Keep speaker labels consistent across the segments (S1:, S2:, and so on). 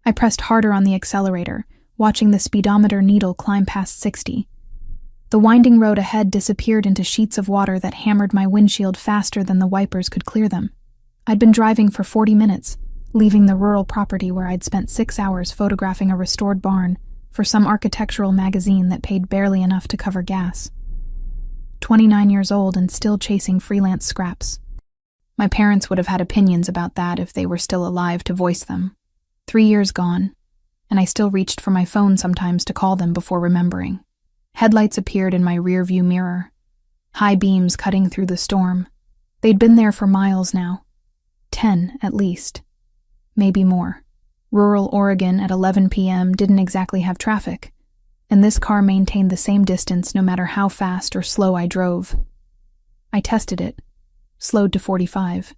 S1: I pressed harder on the accelerator, watching the speedometer needle climb past 60. The winding road ahead disappeared into sheets of water that hammered my windshield faster than the wipers could clear them. I'd been driving for 40 minutes, leaving the rural property where I'd spent 6 hours photographing a restored barn for some architectural magazine that paid barely enough to cover gas. 29 years old and still chasing freelance scraps. My parents would have had opinions about that if they were still alive to voice them. 3 years gone, and I still reached for my phone sometimes to call them before remembering. Headlights appeared in my rearview mirror, high beams cutting through the storm. They'd been there for miles now. 10, at least. Maybe more. Rural Oregon at 11 p.m. didn't exactly have traffic, and this car maintained the same distance no matter how fast or slow I drove. I tested it, slowed to 45.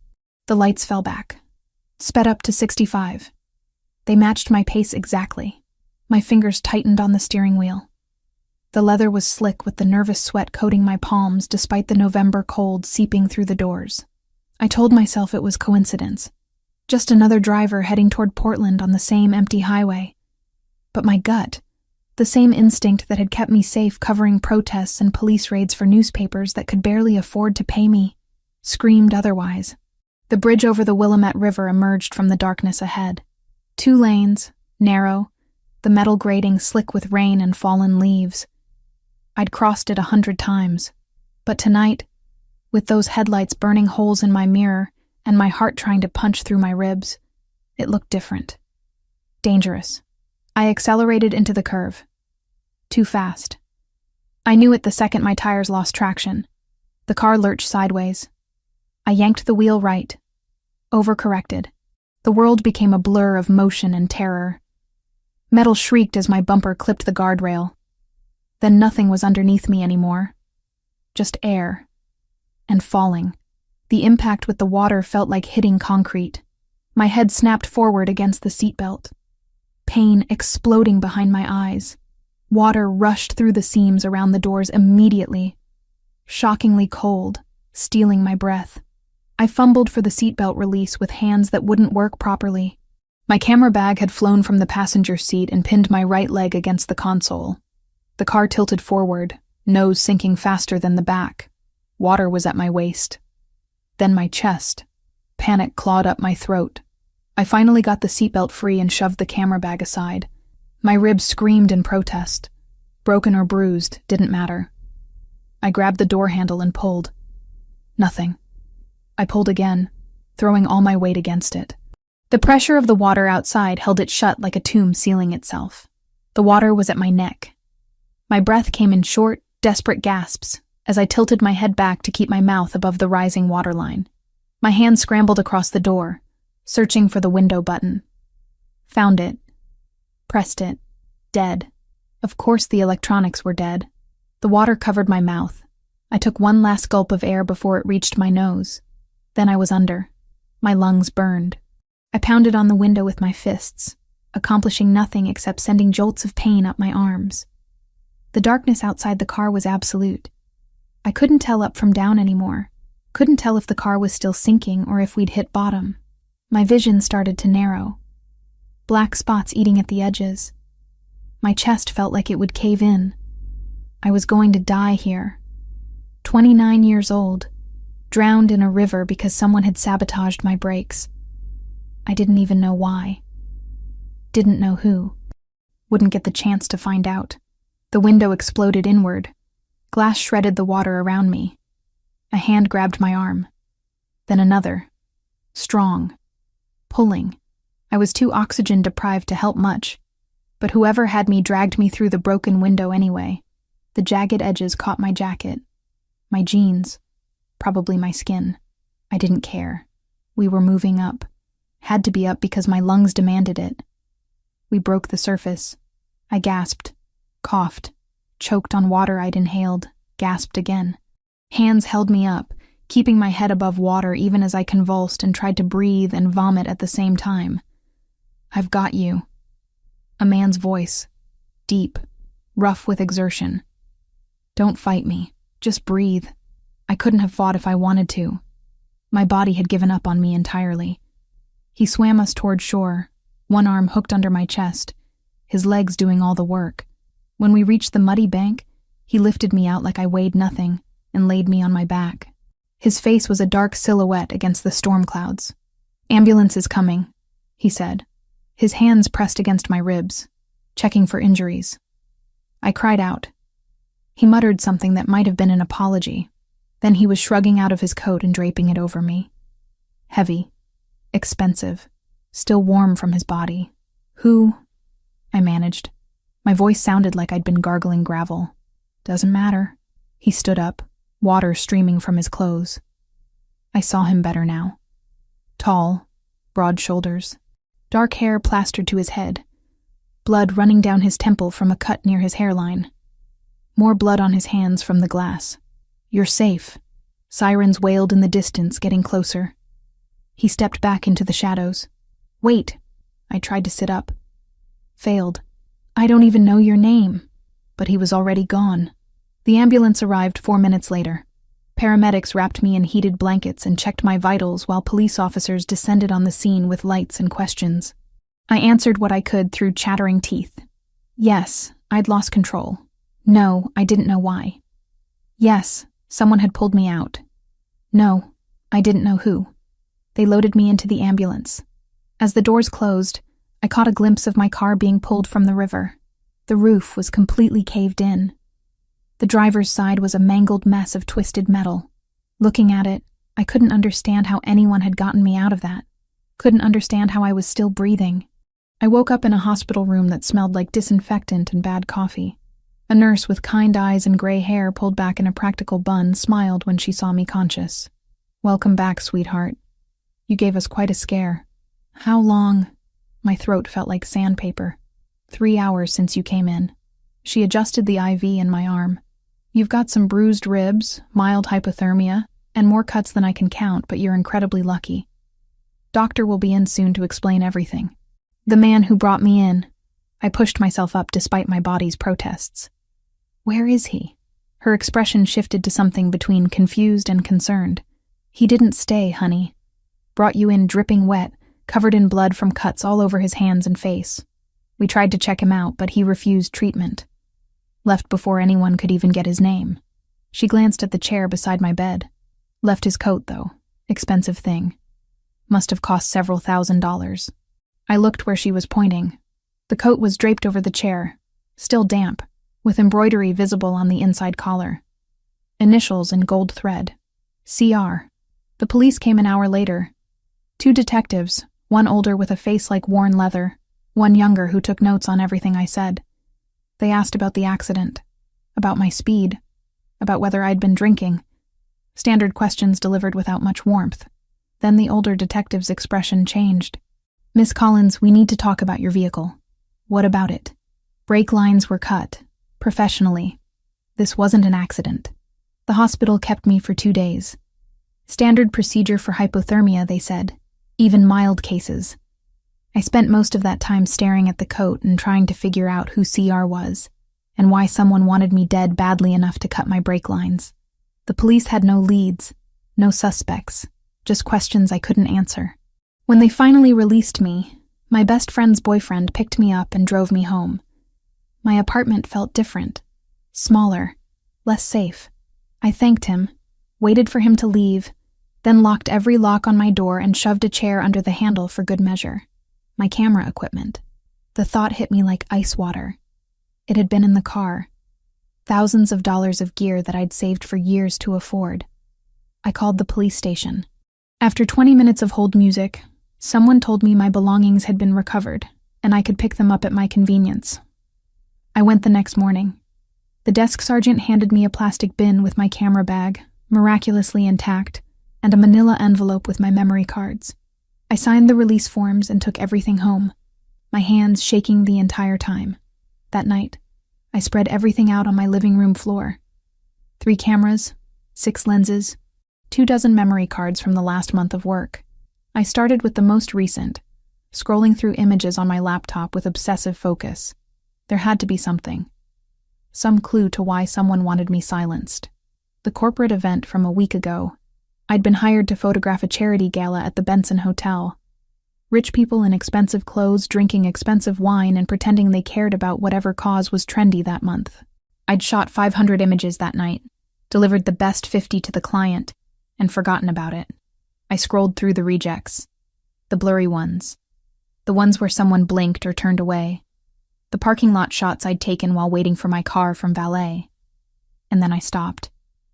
S1: The lights fell back, sped up to 65. They matched my pace exactly. My fingers tightened on the steering wheel. The leather was slick with the nervous sweat coating my palms despite the November cold seeping through the doors. I told myself it was coincidence. Just another driver heading toward Portland on the same empty highway. But my gut, the same instinct that had kept me safe covering protests and police raids for newspapers that could barely afford to pay me, screamed otherwise. The bridge over the Willamette River emerged from the darkness ahead. 2 lanes, narrow, the metal grating slick with rain and fallen leaves. I'd crossed it 100 times, but tonight, with those headlights burning holes in my mirror and my heart trying to punch through my ribs, it looked different. Dangerous. I accelerated into the curve. Too fast. I knew it the second my tires lost traction. The car lurched sideways. I yanked the wheel right. Overcorrected. The world became a blur of motion and terror. Metal shrieked as my bumper clipped the guardrail. Then nothing was underneath me anymore. Just air. And falling. The impact with the water felt like hitting concrete. My head snapped forward against the seatbelt. Pain exploding behind my eyes. Water rushed through the seams around the doors immediately. Shockingly cold, stealing my breath. I fumbled for the seatbelt release with hands that wouldn't work properly. My camera bag had flown from the passenger seat and pinned my right leg against the console. The car tilted forward, nose sinking faster than the back. Water was at my waist. Then my chest. Panic clawed up my throat. I finally got the seatbelt free and shoved the camera bag aside. My ribs screamed in protest. Broken or bruised, didn't matter. I grabbed the door handle and pulled. Nothing. I pulled again, throwing all my weight against it. The pressure of the water outside held it shut like a tomb sealing itself. The water was at my neck. My breath came in short, desperate gasps as I tilted my head back to keep my mouth above the rising waterline. My hand scrambled across the door, searching for the window button. Found it. Pressed it. Dead. Of course the electronics were dead. The water covered my mouth. I took one last gulp of air before it reached my nose. Then I was under. My lungs burned. I pounded on the window with my fists, accomplishing nothing except sending jolts of pain up my arms. The darkness outside the car was absolute. I couldn't tell up from down anymore. Couldn't tell if the car was still sinking or if we'd hit bottom. My vision started to narrow. Black spots eating at the edges. My chest felt like it would cave in. I was going to die here. 29 years old, drowned in a river because someone had sabotaged my brakes. I didn't even know why. Didn't know who. Wouldn't get the chance to find out. The window exploded inward. Glass shredded the water around me. A hand grabbed my arm. Then another. Strong. Pulling. I was too oxygen-deprived to help much, but whoever had me dragged me through the broken window anyway. The jagged edges caught my jacket. My jeans. Probably my skin. I didn't care. We were moving up. Had to be up because my lungs demanded it. We broke the surface. I gasped. Coughed. Choked on water I'd inhaled. Gasped again. Hands held me up, keeping my head above water even as I convulsed and tried to breathe and vomit at the same time. I've got you. A man's voice. Deep. Rough with exertion. Don't fight me. Just breathe. I couldn't have fought if I wanted to. My body had given up on me entirely. He swam us toward shore, one arm hooked under my chest, his legs doing all the work. When we reached the muddy bank, he lifted me out like I weighed nothing and laid me on my back. His face was a dark silhouette against the storm clouds. "Ambulance is coming," he said, his hands pressed against my ribs, checking for injuries. I cried out. He muttered something that might have been an apology. Then he was shrugging out of his coat and draping it over me. Heavy, expensive, still warm from his body. "Who?" I managed. My voice sounded like I'd been gargling gravel. "Doesn't matter." He stood up, water streaming from his clothes. I saw him better now. Tall, broad shoulders, dark hair plastered to his head, blood running down his temple from a cut near his hairline. More blood on his hands from the glass. "You're safe." Sirens wailed in the distance, getting closer. He stepped back into the shadows. "Wait." I tried to sit up. Failed. "I don't even know your name." But he was already gone. The ambulance arrived 4 minutes later. Paramedics wrapped me in heated blankets and checked my vitals while police officers descended on the scene with lights and questions. I answered what I could through chattering teeth. Yes, I'd lost control. No, I didn't know why. Yes, someone had pulled me out. No, I didn't know who. They loaded me into the ambulance. As the doors closed, I caught a glimpse of my car being pulled from the river. The roof was completely caved in. The driver's side was a mangled mess of twisted metal. Looking at it, I couldn't understand how anyone had gotten me out of that. Couldn't understand how I was still breathing. I woke up in a hospital room that smelled like disinfectant and bad coffee. A nurse with kind eyes and gray hair pulled back in a practical bun smiled when she saw me conscious. "Welcome back, sweetheart. You gave us quite a scare." "How long?" My throat felt like sandpaper. 3 hours since you came in." She adjusted the IV in my arm. "You've got some bruised ribs, mild hypothermia, and more cuts than I can count, but you're incredibly lucky. Doctor will be in soon to explain everything." "The man who brought me in." I pushed myself up despite my body's protests. "Where is he?" Her expression shifted to something between confused and concerned. "He didn't stay, honey. Brought you in dripping wet, covered in blood from cuts all over his hands and face. We tried to check him out, but he refused treatment. Left before anyone could even get his name." She glanced at the chair beside my bed. "Left his coat, though. Expensive thing. Must have cost several $1,000s. I looked where she was pointing. The coat was draped over the chair, still damp, with embroidery visible on the inside collar. Initials in gold thread. CR. The police came an hour later. 2 detectives, one older with a face like worn leather, one younger who took notes on everything I said. They asked about the accident, about my speed, about whether I'd been drinking. Standard questions delivered without much warmth. Then the older detective's expression changed. "Miss Collins, we need to talk about your vehicle." "What about it?" "Brake lines were cut. Professionally. This wasn't an accident. The hospital kept me for 2 days. Standard procedure for hypothermia, they said. Even mild cases. I spent most of that time staring at the coat and trying to figure out who CR was, and why someone wanted me dead badly enough to cut my brake lines. The police had no leads, no suspects, just questions I couldn't answer. When they finally released me, my best friend's boyfriend picked me up and drove me home. My apartment felt different, smaller, less safe. I thanked him, waited for him to leave, then locked every lock on my door and shoved a chair under the handle for good measure. My camera equipment. The thought hit me like ice water. It had been in the car. Thousands of dollars of gear that I'd saved for years to afford. I called the police station. After 20 minutes of hold music, someone told me my belongings had been recovered, and I could pick them up at my convenience. I went the next morning. The desk sergeant handed me a plastic bin with my camera bag, miraculously intact, and a manila envelope with my memory cards. I signed the release forms and took everything home, my hands shaking the entire time. That night, I spread everything out on my living room floor. 3 cameras, 6 lenses, 24 memory cards from the last month of work. I started with the most recent, scrolling through images on my laptop with obsessive focus. There had to be something. Some clue to why someone wanted me silenced. The corporate event from a week ago. I'd been hired to photograph a charity gala at the Benson Hotel. Rich people in expensive clothes drinking expensive wine and pretending they cared about whatever cause was trendy that month. I'd shot 500 images that night, delivered the best 50 to the client, and forgotten about it. I scrolled through the rejects. The blurry ones. The ones where someone blinked or turned away. The parking lot shots I'd taken while waiting for my car from valet. And then I stopped.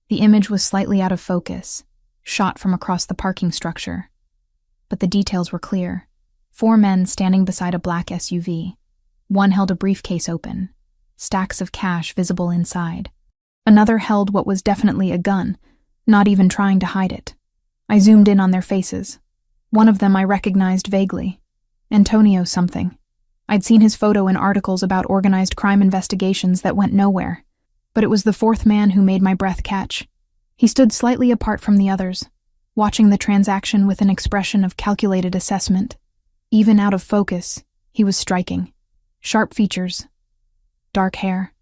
S1: The image was slightly out of focus, shot from across the parking structure. But the details were clear. 4 men standing beside a black SUV. One held a briefcase open, stacks of cash visible inside. Another held what was definitely a gun, not even trying to hide it. I zoomed in on their faces. One of them I recognized vaguely. Antonio something. I'd seen his photo in articles about organized crime investigations that went nowhere. But it was the 4th man who made my breath catch. He stood slightly apart from the others, watching the transaction with an expression of calculated assessment. Even out of focus, he was striking. Sharp features. Dark hair.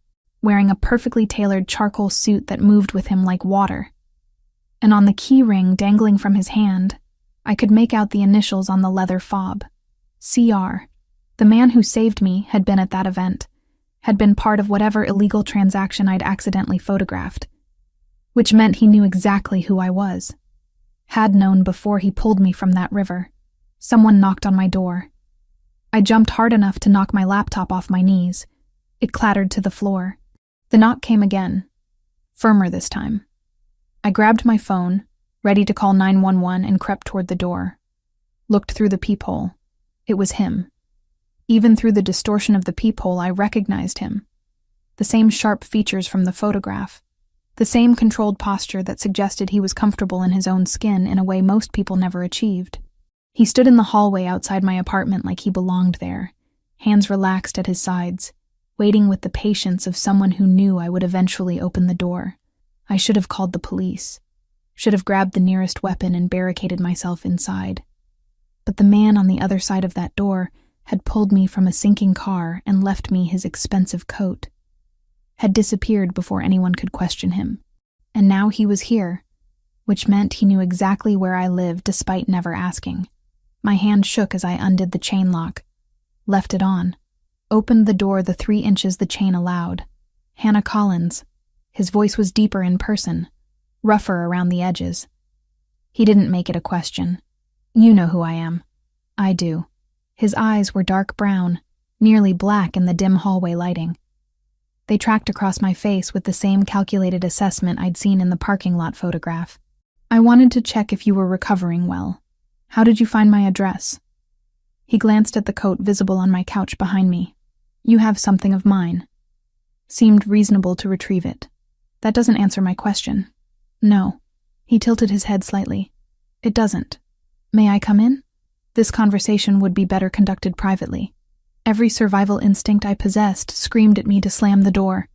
S1: Wearing a perfectly tailored charcoal suit that moved with him like water. And on the key ring dangling from his hand, I could make out the initials on the leather fob. CR. The man who saved me had been at that event, had been part of whatever illegal transaction I'd accidentally photographed, which meant he knew exactly who I was. Had known before he pulled me from that river. Someone knocked on my door. I jumped hard enough to knock my laptop off my knees. It clattered to the floor. The knock came again, firmer this time. I grabbed my phone, ready to call 911, and crept toward the door. Looked through the peephole. It was him. Even through the distortion of the peephole, I recognized him. The same sharp features from the photograph. The same controlled posture that suggested he was comfortable in his own skin in a way most people never achieved. He stood in the hallway outside my apartment like he belonged there, hands relaxed at his sides, waiting with the patience of someone who knew I would eventually open the door. I should have called the police. Should have grabbed the nearest weapon and barricaded myself inside. But the man on the other side of that door had pulled me from a sinking car and left me his expensive coat. Had disappeared before anyone could question him. And now he was here, which meant he knew exactly where I lived despite never asking. My hand shook as I undid the chain lock, left it on, opened the door the 3 inches the chain allowed. Hannah Collins. His voice was deeper in person, rougher around the edges. He didn't make it a question. You know who I am. I do. His eyes were dark brown, nearly black in the dim hallway lighting. They tracked across my face with the same calculated assessment I'd seen in the parking lot photograph. I wanted to check if you were recovering well. How did you find my address? He glanced at the coat visible on my couch behind me. You have something of mine. Seemed reasonable to retrieve it. That doesn't answer my question. No. He tilted his head slightly. It doesn't. May I come in? This conversation would be better conducted privately. Every survival instinct I possessed screamed at me to slam the door.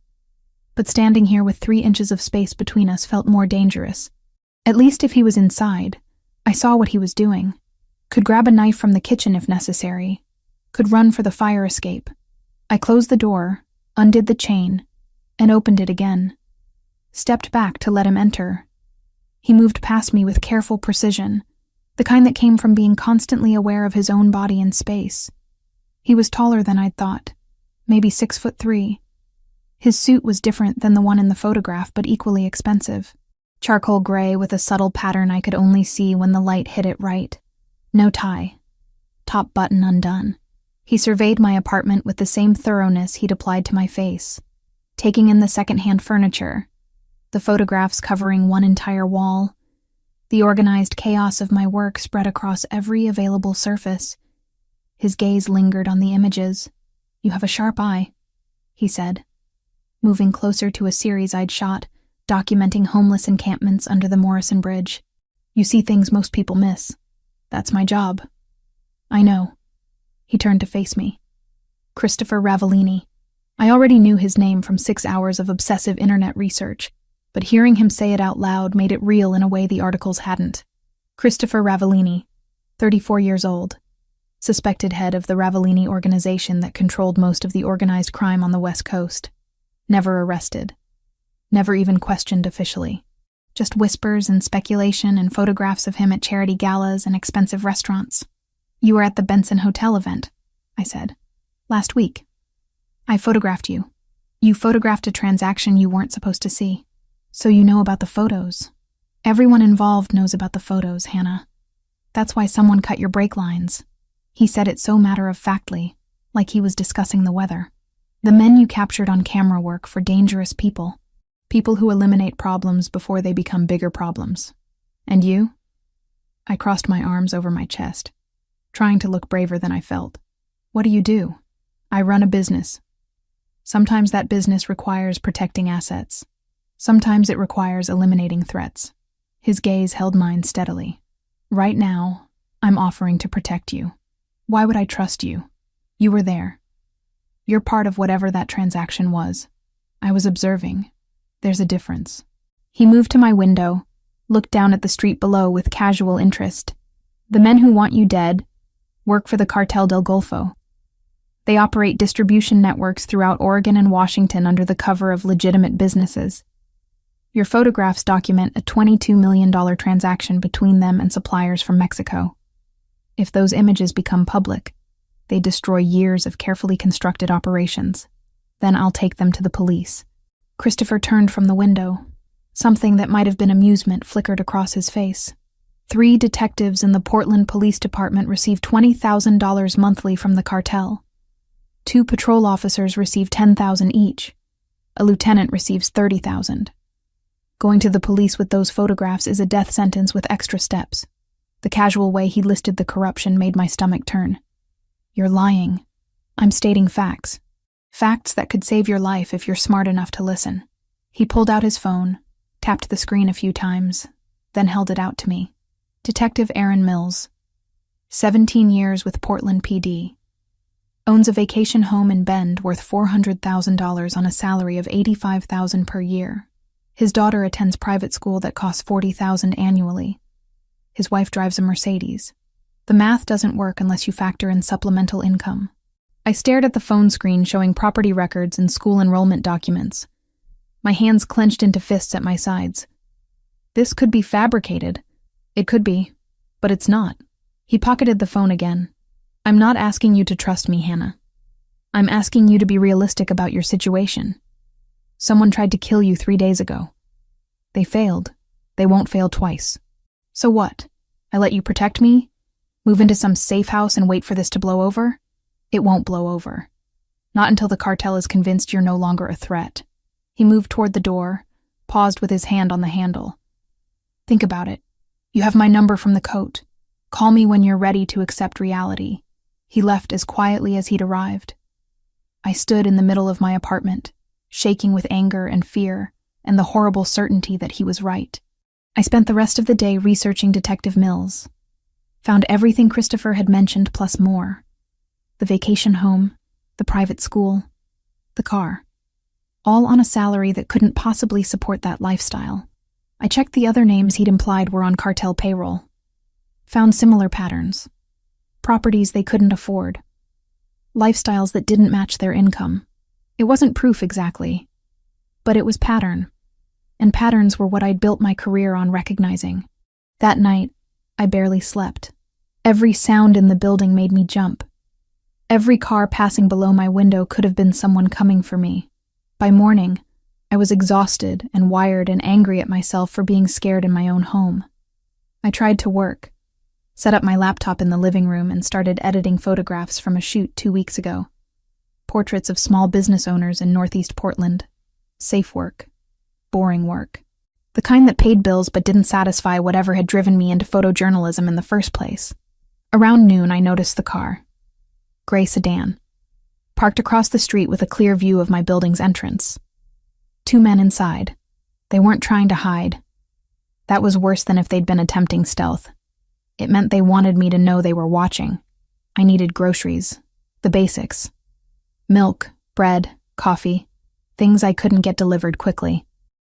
S1: But standing here with 3 inches of space between us felt more dangerous. At least if he was inside, I saw what he was doing. Could grab a knife from the kitchen if necessary. Could run for the fire escape. I closed the door, undid the chain, and opened it again. Stepped back to let him enter. He moved past me with careful precision, the kind that came from being constantly aware of his own body in space. He was taller than I'd thought, maybe 6'3". His suit was different than the one in the photograph, but equally expensive. Charcoal gray with a subtle pattern I could only see when the light hit it right. No tie. Top button undone. He surveyed my apartment with the same thoroughness he'd applied to my face, taking in the secondhand furniture, the photographs covering one entire wall, the organized chaos of my work spread across every available surface. His gaze lingered on the images. You have a sharp eye, he said, moving closer to a series I'd shot, documenting homeless encampments under the Morrison Bridge. You see things most people miss. That's my job. I know. He turned to face me. Christopher Ravellini. I already knew his name from 6 hours of obsessive internet research, but hearing him say it out loud made it real in a way the articles hadn't. Christopher Ravellini, 34 years old. Suspected head of the Ravellini organization that controlled most of the organized crime on the West Coast. Never arrested. Never even questioned officially. Just whispers and speculation and photographs of him at charity galas and expensive restaurants. You were at the Benson Hotel event, I said. Last week. I photographed you. You photographed a transaction you weren't supposed to see. So you know about the photos. Everyone involved knows about the photos, Hannah. That's why someone cut your brake lines. He said it so matter-of-factly, like he was discussing the weather. The men you captured on camera work for dangerous people. People who eliminate problems before they become bigger problems. And you? I crossed my arms over my chest, trying to look braver than I felt. What do you do? I run a business. Sometimes that business requires protecting assets. Sometimes it requires eliminating threats. His gaze held mine steadily. Right now, I'm offering to protect you. Why would I trust you? You were there. You're part of whatever that transaction was. I was observing. There's a difference. He moved to my window, looked down at the street below with casual interest. The men who want you dead work for the Cartel del Golfo. They operate distribution networks throughout Oregon and Washington under the cover of legitimate businesses. Your photographs document a $22 million transaction between them and suppliers from Mexico. If those images become public, they destroy years of carefully constructed operations. Then I'll take them to the police. Christopher turned from the window. Something that might have been amusement flickered across his face. 3 detectives in the Portland Police Department receive $20,000 monthly from the cartel. 2 patrol officers receive $10,000 each. A lieutenant receives $30,000. Going to the police with those photographs is a death sentence with extra steps. The casual way he listed the corruption made my stomach turn. You're lying. I'm stating facts. Facts that could save your life if you're smart enough to listen. He pulled out his phone, tapped the screen a few times, then held it out to me. Detective Aaron Mills. 17 years with Portland PD. Owns a vacation home in Bend worth $400,000 on a salary of $85,000 per year. His daughter attends private school that costs $40,000 annually. His wife drives a Mercedes. The math doesn't work unless you factor in supplemental income. I stared at the phone screen showing property records and school enrollment documents. My hands clenched into fists at my sides. This could be fabricated. It could be, but it's not. He pocketed the phone again. I'm not asking you to trust me, Hannah. I'm asking you to be realistic about your situation. Someone tried to kill you 3 days ago. They failed. They won't fail twice. So what? I let you protect me? Move into some safe house and wait for this to blow over? It won't blow over. Not until the cartel is convinced you're no longer a threat. He moved toward the door, paused with his hand on the handle. Think about it. You have my number from the coat. Call me when you're ready to accept reality. He left as quietly as he'd arrived. I stood in the middle of my apartment, shaking with anger and fear, and the horrible certainty that he was right. I spent the rest of the day researching Detective Mills. Found everything Christopher had mentioned plus more. The vacation home, the private school, the car. All on a salary that couldn't possibly support that lifestyle. I checked the other names he'd implied were on cartel payroll. Found similar patterns. Properties they couldn't afford. Lifestyles that didn't match their income. It wasn't proof exactly, but it was pattern. And patterns were what I'd built my career on recognizing. That night, I barely slept. Every sound in the building made me jump. Every car passing below my window could have been someone coming for me. By morning, I was exhausted and wired and angry at myself for being scared in my own home. I tried to work, set up my laptop in the living room and started editing photographs from a shoot 2 weeks ago. Portraits of small business owners in Northeast Portland. Safe work. Boring work. The kind that paid bills but didn't satisfy whatever had driven me into photojournalism in the first place. Around noon, I noticed the car. Gray sedan. Parked across the street with a clear view of my building's entrance. 2 men inside. They weren't trying to hide. That was worse than if they'd been attempting stealth. It meant they wanted me to know they were watching. I needed groceries. The basics. Milk, bread, coffee. Things I couldn't get delivered quickly.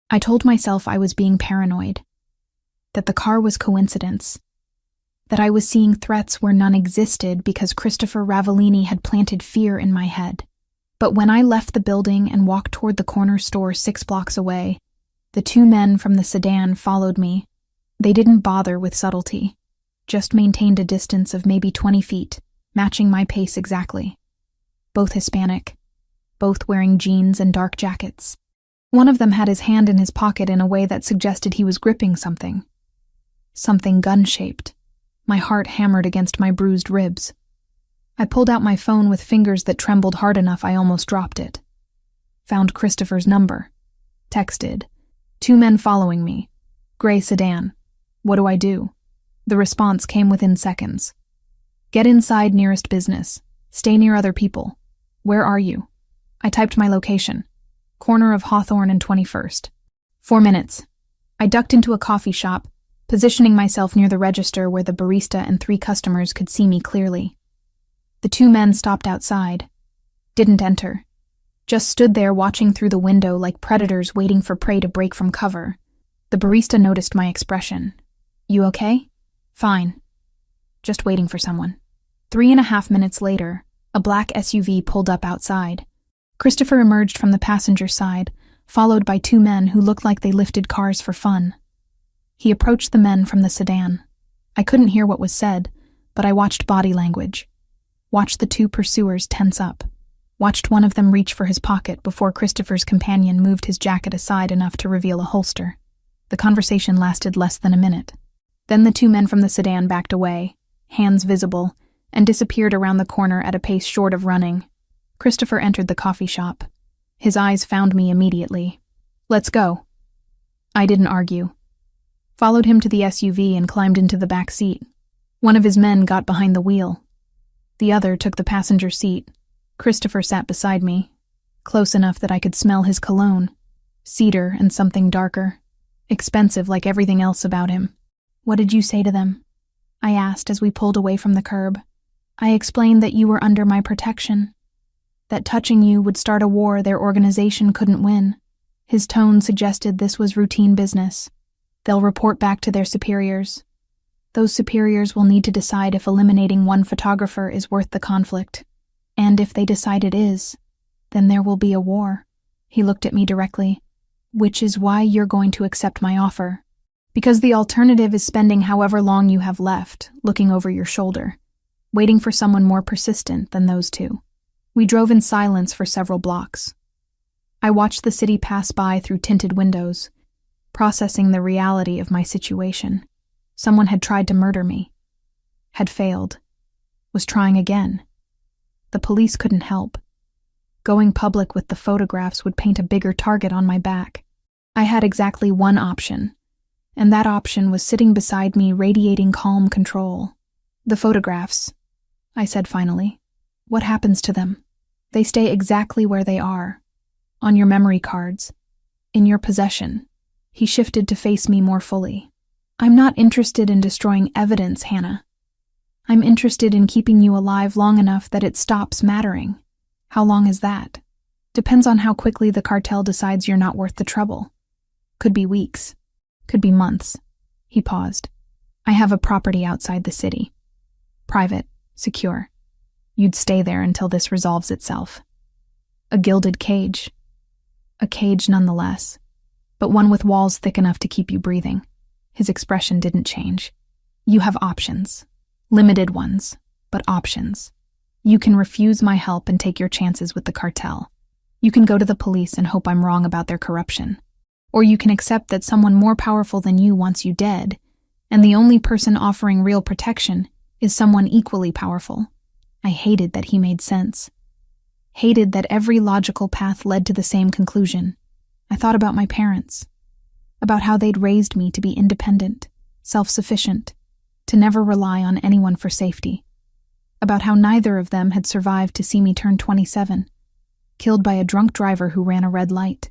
S1: I told myself I was being paranoid. That the car was coincidence. That I was seeing threats where none existed because Christopher Ravellini had planted fear in my head. But when I left the building and walked toward the corner store 6 blocks away, the 2 men from the sedan followed me. They didn't bother with subtlety. just maintained a distance of maybe 20 feet, matching my pace exactly. Both Hispanic, both wearing jeans and dark jackets. One of them had his hand in his pocket in a way that suggested he was gripping something. Something gun-shaped. My heart hammered against my bruised ribs. I pulled out my phone with fingers that trembled hard enough I almost dropped it. Found Christopher's number. Texted. 2 men following me. Gray sedan. What do I do? The response came within seconds. Get inside nearest business. Stay near other people. Where are you? I typed my location. Corner of Hawthorne and 21st. 4 minutes. I ducked into a coffee shop, positioning myself near the register where the barista and 3 customers could see me clearly. The 2 men stopped outside. Didn't enter. Just stood there watching through the window like predators waiting for prey to break from cover. The barista noticed my expression. You okay? Fine. Just waiting for someone. 3.5 minutes later, a black SUV pulled up outside. Christopher emerged from the passenger side, followed by 2 men who looked like they lifted cars for fun. He approached the men from the sedan. I couldn't hear what was said, but I watched body language. Watched the 2 pursuers tense up. Watched one of them reach for his pocket before Christopher's companion moved his jacket aside enough to reveal a holster. The conversation lasted less than a minute. Then the 2 men from the sedan backed away, hands visible, and disappeared around the corner at a pace short of running. Christopher entered the coffee shop. His eyes found me immediately. Let's go. I didn't argue. Followed him to the SUV and climbed into the back seat. One of his men got behind the wheel. The other took the passenger seat. Christopher sat beside me, close enough that I could smell his cologne. Cedar and something darker. Expensive like everything else about him. What did you say to them? I asked as we pulled away from the curb. I explained that you were under my protection. That touching you would start a war their organization couldn't win. His tone suggested this was routine business. They'll report back to their superiors. Those superiors will need to decide if eliminating one photographer is worth the conflict. And if they decide it is, then there will be a war. He looked at me directly. Which is why you're going to accept my offer. Because the alternative is spending however long you have left, looking over your shoulder, waiting for someone more persistent than those 2. We drove in silence for several blocks. I watched the city pass by through tinted windows, processing the reality of my situation. Someone had tried to murder me. Had failed. Was trying again. The police couldn't help. Going public with the photographs would paint a bigger target on my back. I had exactly one option, and that option was sitting beside me radiating calm control. The photographs, I said finally. What happens to them? They stay exactly where they are. On your memory cards. In your possession. He shifted to face me more fully. I'm not interested in destroying evidence, Hannah. I'm interested in keeping you alive long enough that it stops mattering. How long is that? Depends on how quickly the cartel decides you're not worth the trouble. Could be weeks. Could be months. He paused. I have a property outside the city. Private. Secure. You'd stay there until this resolves itself. A gilded cage. A cage nonetheless, but one with walls thick enough to keep you breathing. His expression didn't change. You have options. Limited ones, but options. You can refuse my help and take your chances with the cartel. You can go to the police and hope I'm wrong about their corruption. Or you can accept that someone more powerful than you wants you dead, and the only person offering real protection is someone equally powerful. I hated that he made sense. Hated that every logical path led to the same conclusion. I thought about my parents. About how they'd raised me to be independent, self-sufficient, to never rely on anyone for safety. About how neither of them had survived to see me turn 27, killed by a drunk driver who ran a red light.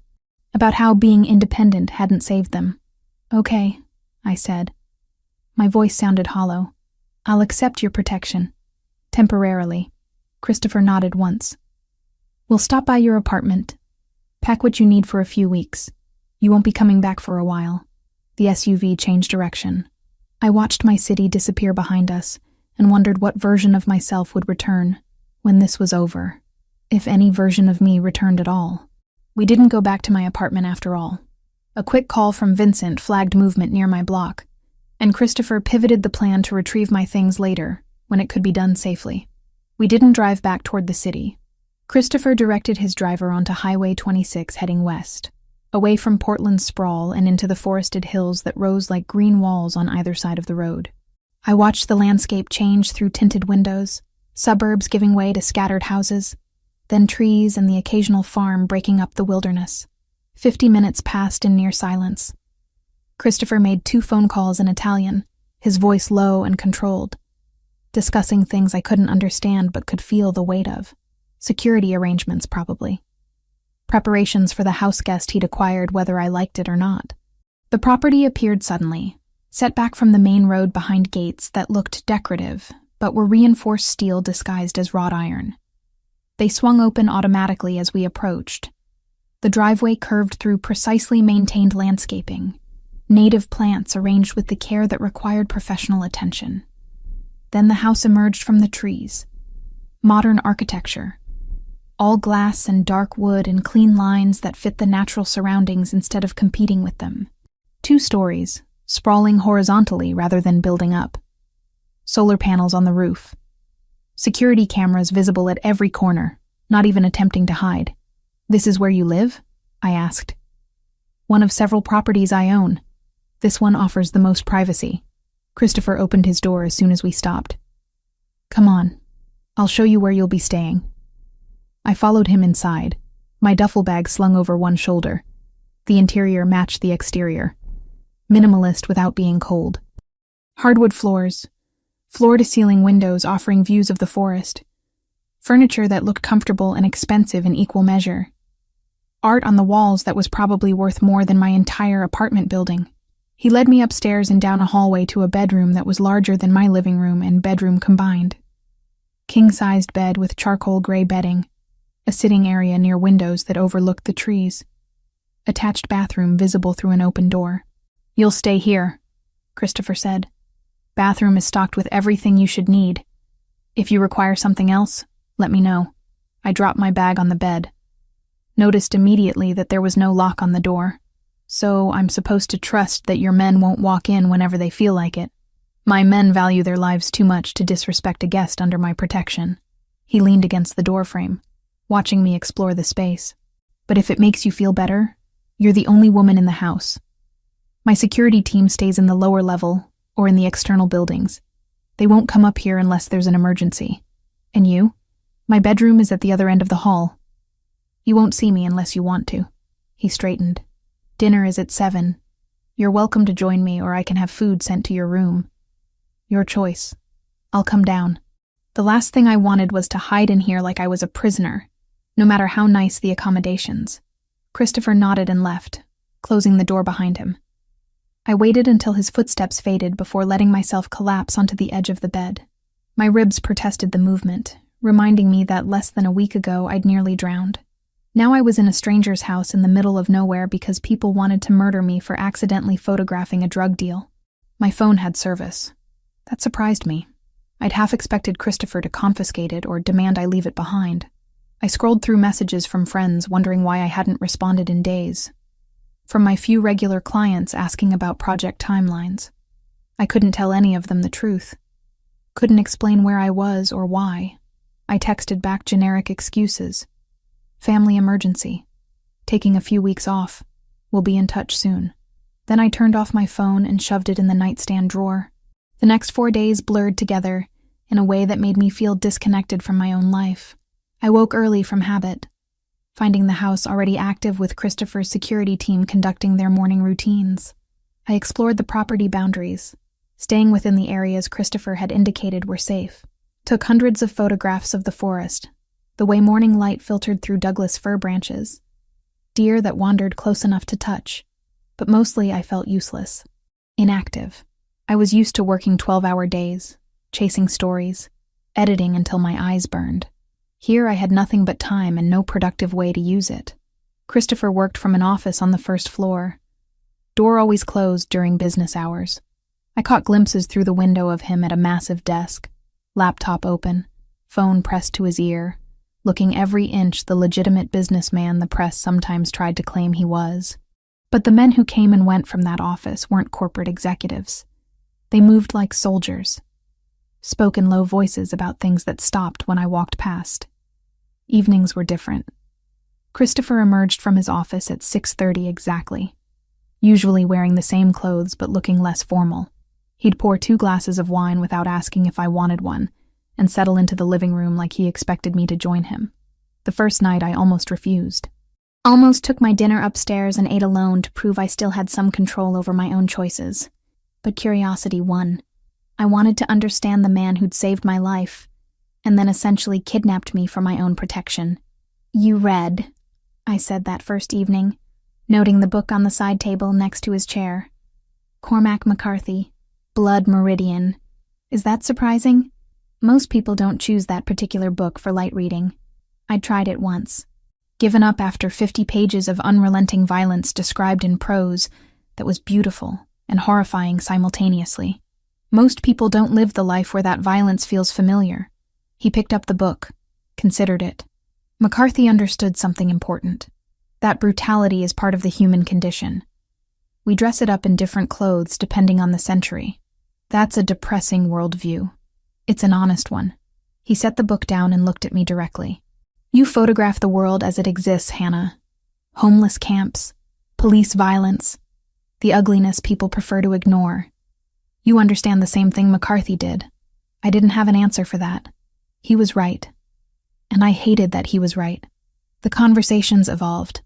S1: About how being independent hadn't saved them. Okay, I said. My voice sounded hollow. I'll accept your protection. Temporarily. Christopher nodded once. We'll stop by your apartment. Pack what you need for a few weeks. You won't be coming back for a while. The SUV changed direction. I watched my city disappear behind us and wondered what version of myself would return when this was over, if any version of me returned at all. We didn't go back to my apartment after all. A quick call from Vincent flagged movement near my block. and Christopher pivoted the plan to retrieve my things later, when it could be done safely. We didn't drive back toward the city. Christopher directed his driver onto Highway 26 heading west, away from Portland's sprawl and into the forested hills that rose like green walls on either side of the road. I watched the landscape change through tinted windows, suburbs giving way to scattered houses, then trees and the occasional farm breaking up the wilderness. 50 minutes passed in near silence. Christopher made 2 phone calls in Italian, his voice low and controlled, discussing things I couldn't understand but could feel the weight of. Security arrangements, probably. Preparations for the house guest he'd acquired whether I liked it or not. The property appeared suddenly, set back from the main road behind gates that looked decorative, but were reinforced steel disguised as wrought iron. They swung open automatically as we approached. The driveway curved through precisely maintained landscaping, native plants arranged with the care that required professional attention. Then the house emerged from the trees. Modern architecture. All glass and dark wood and clean lines that fit the natural surroundings instead of competing with them. 2 stories, sprawling horizontally rather than building up. Solar panels on the roof. Security cameras visible at every corner, not even attempting to hide. "This is where you live?" I asked. "One of several properties I own. This one offers the most privacy." Christopher opened his door as soon as we stopped. "Come on. I'll show you where you'll be staying." I followed him inside, my duffel bag slung over one shoulder. The interior matched the exterior. Minimalist without being cold. Hardwood floors, floor-to-ceiling windows offering views of the forest. Furniture that looked comfortable and expensive in equal measure. Art on the walls that was probably worth more than my entire apartment building. He led me upstairs and down a hallway to a bedroom that was larger than my living room and bedroom combined. King-sized bed with charcoal gray bedding. A sitting area near windows that overlooked the trees. Attached bathroom visible through an open door. "You'll stay here," Christopher said. "Bathroom is stocked with everything you should need. If you require something else, let me know." I dropped my bag on the bed. Noticed immediately that there was no lock on the door. So I'm supposed to trust that your men won't walk in whenever they feel like it. My men value their lives too much to disrespect a guest under my protection. He leaned against the doorframe, watching me explore the space. "But if it makes you feel better, you're the only woman in the house. My security team stays in the lower level or in the external buildings. They won't come up here unless there's an emergency. And you? My bedroom is at the other end of the hall. You won't see me unless you want to." He straightened. "Dinner is at 7. You're welcome to join me or I can have food sent to your room. Your choice. I'll come down." The last thing I wanted was to hide in here like I was a prisoner, no matter how nice the accommodations. Christopher nodded and left, closing the door behind him. I waited until his footsteps faded before letting myself collapse onto the edge of the bed. My ribs protested the movement, reminding me that less than a week ago I'd nearly drowned. Now I was in a stranger's house in the middle of nowhere because people wanted to murder me for accidentally photographing a drug deal. My phone had service. That surprised me. I'd half expected Christopher to confiscate it or demand I leave it behind. I scrolled through messages from friends wondering why I hadn't responded in days. From my few regular clients asking about project timelines. I couldn't tell any of them the truth. Couldn't explain where I was or why. I texted back generic excuses. Family emergency. Taking a few weeks off. We'll be in touch soon. Then I turned off my phone and shoved it in the nightstand drawer. The next 4 days blurred together in a way that made me feel disconnected from my own life. I woke early from habit, finding the house already active with Christopher's security team conducting their morning routines. I explored the property boundaries, staying within the areas Christopher had indicated were safe. Took hundreds of photographs of the forest, the way morning light filtered through Douglas fir branches, deer that wandered close enough to touch, but mostly I felt useless, inactive. I was used to working 12-hour days, chasing stories, editing until my eyes burned. Here I had nothing but time and no productive way to use it. Christopher worked from an office on the first floor. Door always closed during business hours. I caught glimpses through the window of him at a massive desk, laptop open, phone pressed to his ear, looking every inch the legitimate businessman the press sometimes tried to claim he was. But the men who came and went from that office weren't corporate executives. They moved like soldiers, spoke in low voices about things that stopped when I walked past. Evenings were different. Christopher emerged from his office at 6:30 exactly, usually wearing the same clothes but looking less formal. He'd pour 2 glasses of wine without asking if I wanted one, and settle into the living room like he expected me to join him. The first night I almost refused. Almost took my dinner upstairs and ate alone to prove I still had some control over my own choices. But curiosity won. I wanted to understand the man who'd saved my life, and then essentially kidnapped me for my own protection. "You read," I said that first evening, noting the book on the side table next to his chair. "Cormac McCarthy, Blood Meridian. Is that surprising? Most people don't choose that particular book for light reading. I'd tried it once. Given up after 50 pages of unrelenting violence described in prose that was beautiful and horrifying simultaneously. Most people don't live the life where that violence feels familiar." He picked up the book, considered it. McCarthy understood something important. That brutality is part of the human condition. We dress it up in different clothes depending on the century. That's a depressing worldview. It's an honest one. He set the book down and looked at me directly. "You photograph the world as it exists, Hannah. Homeless camps, police violence, the ugliness people prefer to ignore. You understand the same thing McCarthy did." I didn't have an answer for that. He was right. And I hated that he was right. The conversations evolved.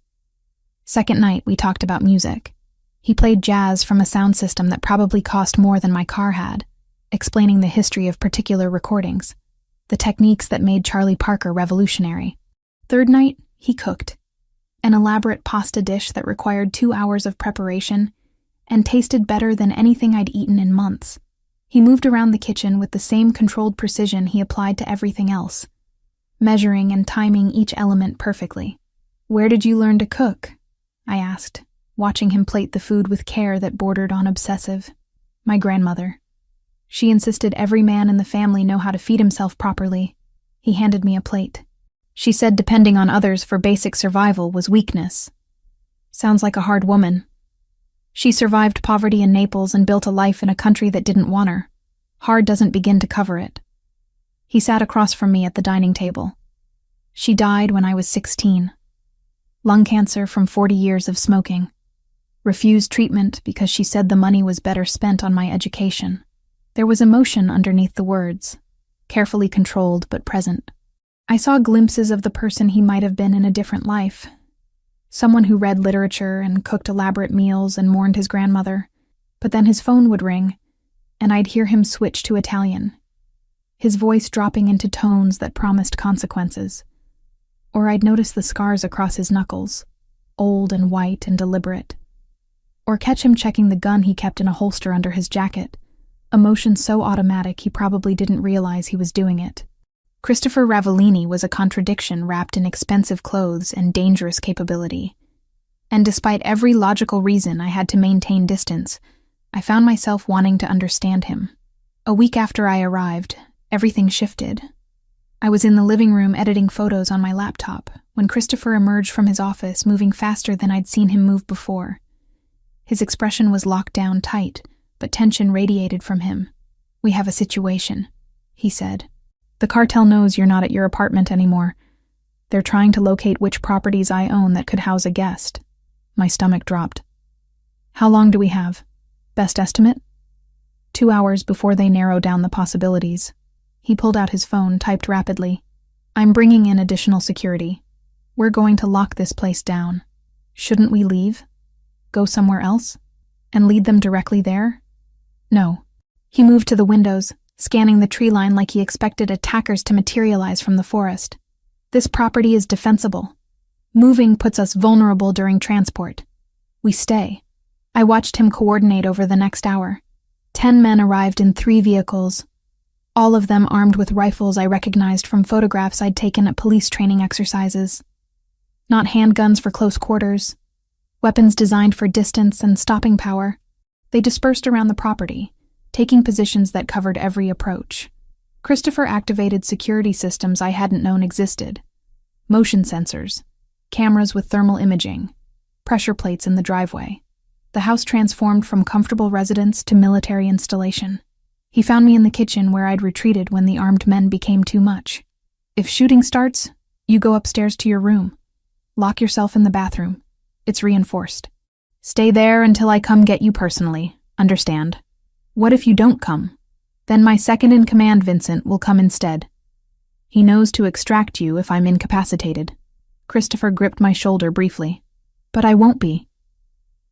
S1: Second night, we talked about music. He played jazz from a sound system that probably cost more than my car had, explaining the history of particular recordings, the techniques that made Charlie Parker revolutionary. Third night, he cooked. An elaborate pasta dish that required 2 hours of preparation and tasted better than anything I'd eaten in months. He moved around the kitchen with the same controlled precision he applied to everything else, measuring and timing each element perfectly. "Where did you learn to cook?" I asked, watching him plate the food with care that bordered on obsessive. "My grandmother. She insisted every man in the family know how to feed himself properly." He handed me a plate. "She said depending on others for basic survival was weakness." Sounds like a hard woman. She survived poverty in Naples and built a life in a country that didn't want her. Hard doesn't begin to cover it. He sat across from me at the dining table. "She died when I was 16. Lung cancer from 40 years of smoking. Refused treatment because she said the money was better spent on my education." There was emotion underneath the words, carefully controlled but present. I saw glimpses of the person he might have been in a different life. Someone who read literature and cooked elaborate meals and mourned his grandmother. But then his phone would ring, and I'd hear him switch to Italian, his voice dropping into tones that promised consequences. Or I'd notice the scars across his knuckles, old and white and deliberate. Or catch him checking the gun he kept in a holster under his jacket, a motion so automatic he probably didn't realize he was doing it. Christopher Ravellini was a contradiction wrapped in expensive clothes and dangerous capability. And despite every logical reason I had to maintain distance, I found myself wanting to understand him. A week after I arrived, everything shifted. I was in the living room editing photos on my laptop when Christopher emerged from his office, moving faster than I'd seen him move before. His expression was locked down tight, but tension radiated from him. "We have a situation," he said. "The cartel knows you're not at your apartment anymore. They're trying to locate which properties I own that could house a guest." My stomach dropped. "How long do we have? Best estimate?" 2 hours before they narrow down the possibilities. He pulled out his phone, typed rapidly. "I'm bringing in additional security. We're going to lock this place down. Shouldn't we leave? Go somewhere else? And lead them directly there?" "No." He moved to the windows, scanning the tree line like he expected attackers to materialize from the forest. "This property is defensible. Moving puts us vulnerable during transport. We stay." I watched him coordinate over the next hour. 10 men arrived in 3 vehicles, all of them armed with rifles I recognized from photographs I'd taken at police training exercises. Not handguns for close quarters, weapons designed for distance and stopping power. They dispersed around the property, taking positions that covered every approach. Christopher activated security systems I hadn't known existed. Motion sensors, cameras with thermal imaging, pressure plates in the driveway. The house transformed from comfortable residence to military installation. He found me in the kitchen where I'd retreated when the armed men became too much. If shooting starts, you go upstairs to your room. Lock yourself in the bathroom. It's reinforced. Stay there until I come get you personally. Understand? What if you don't come? Then my second-in-command, Vincent, will come instead. He knows to extract you if I'm incapacitated. Christopher gripped my shoulder briefly. But I won't be.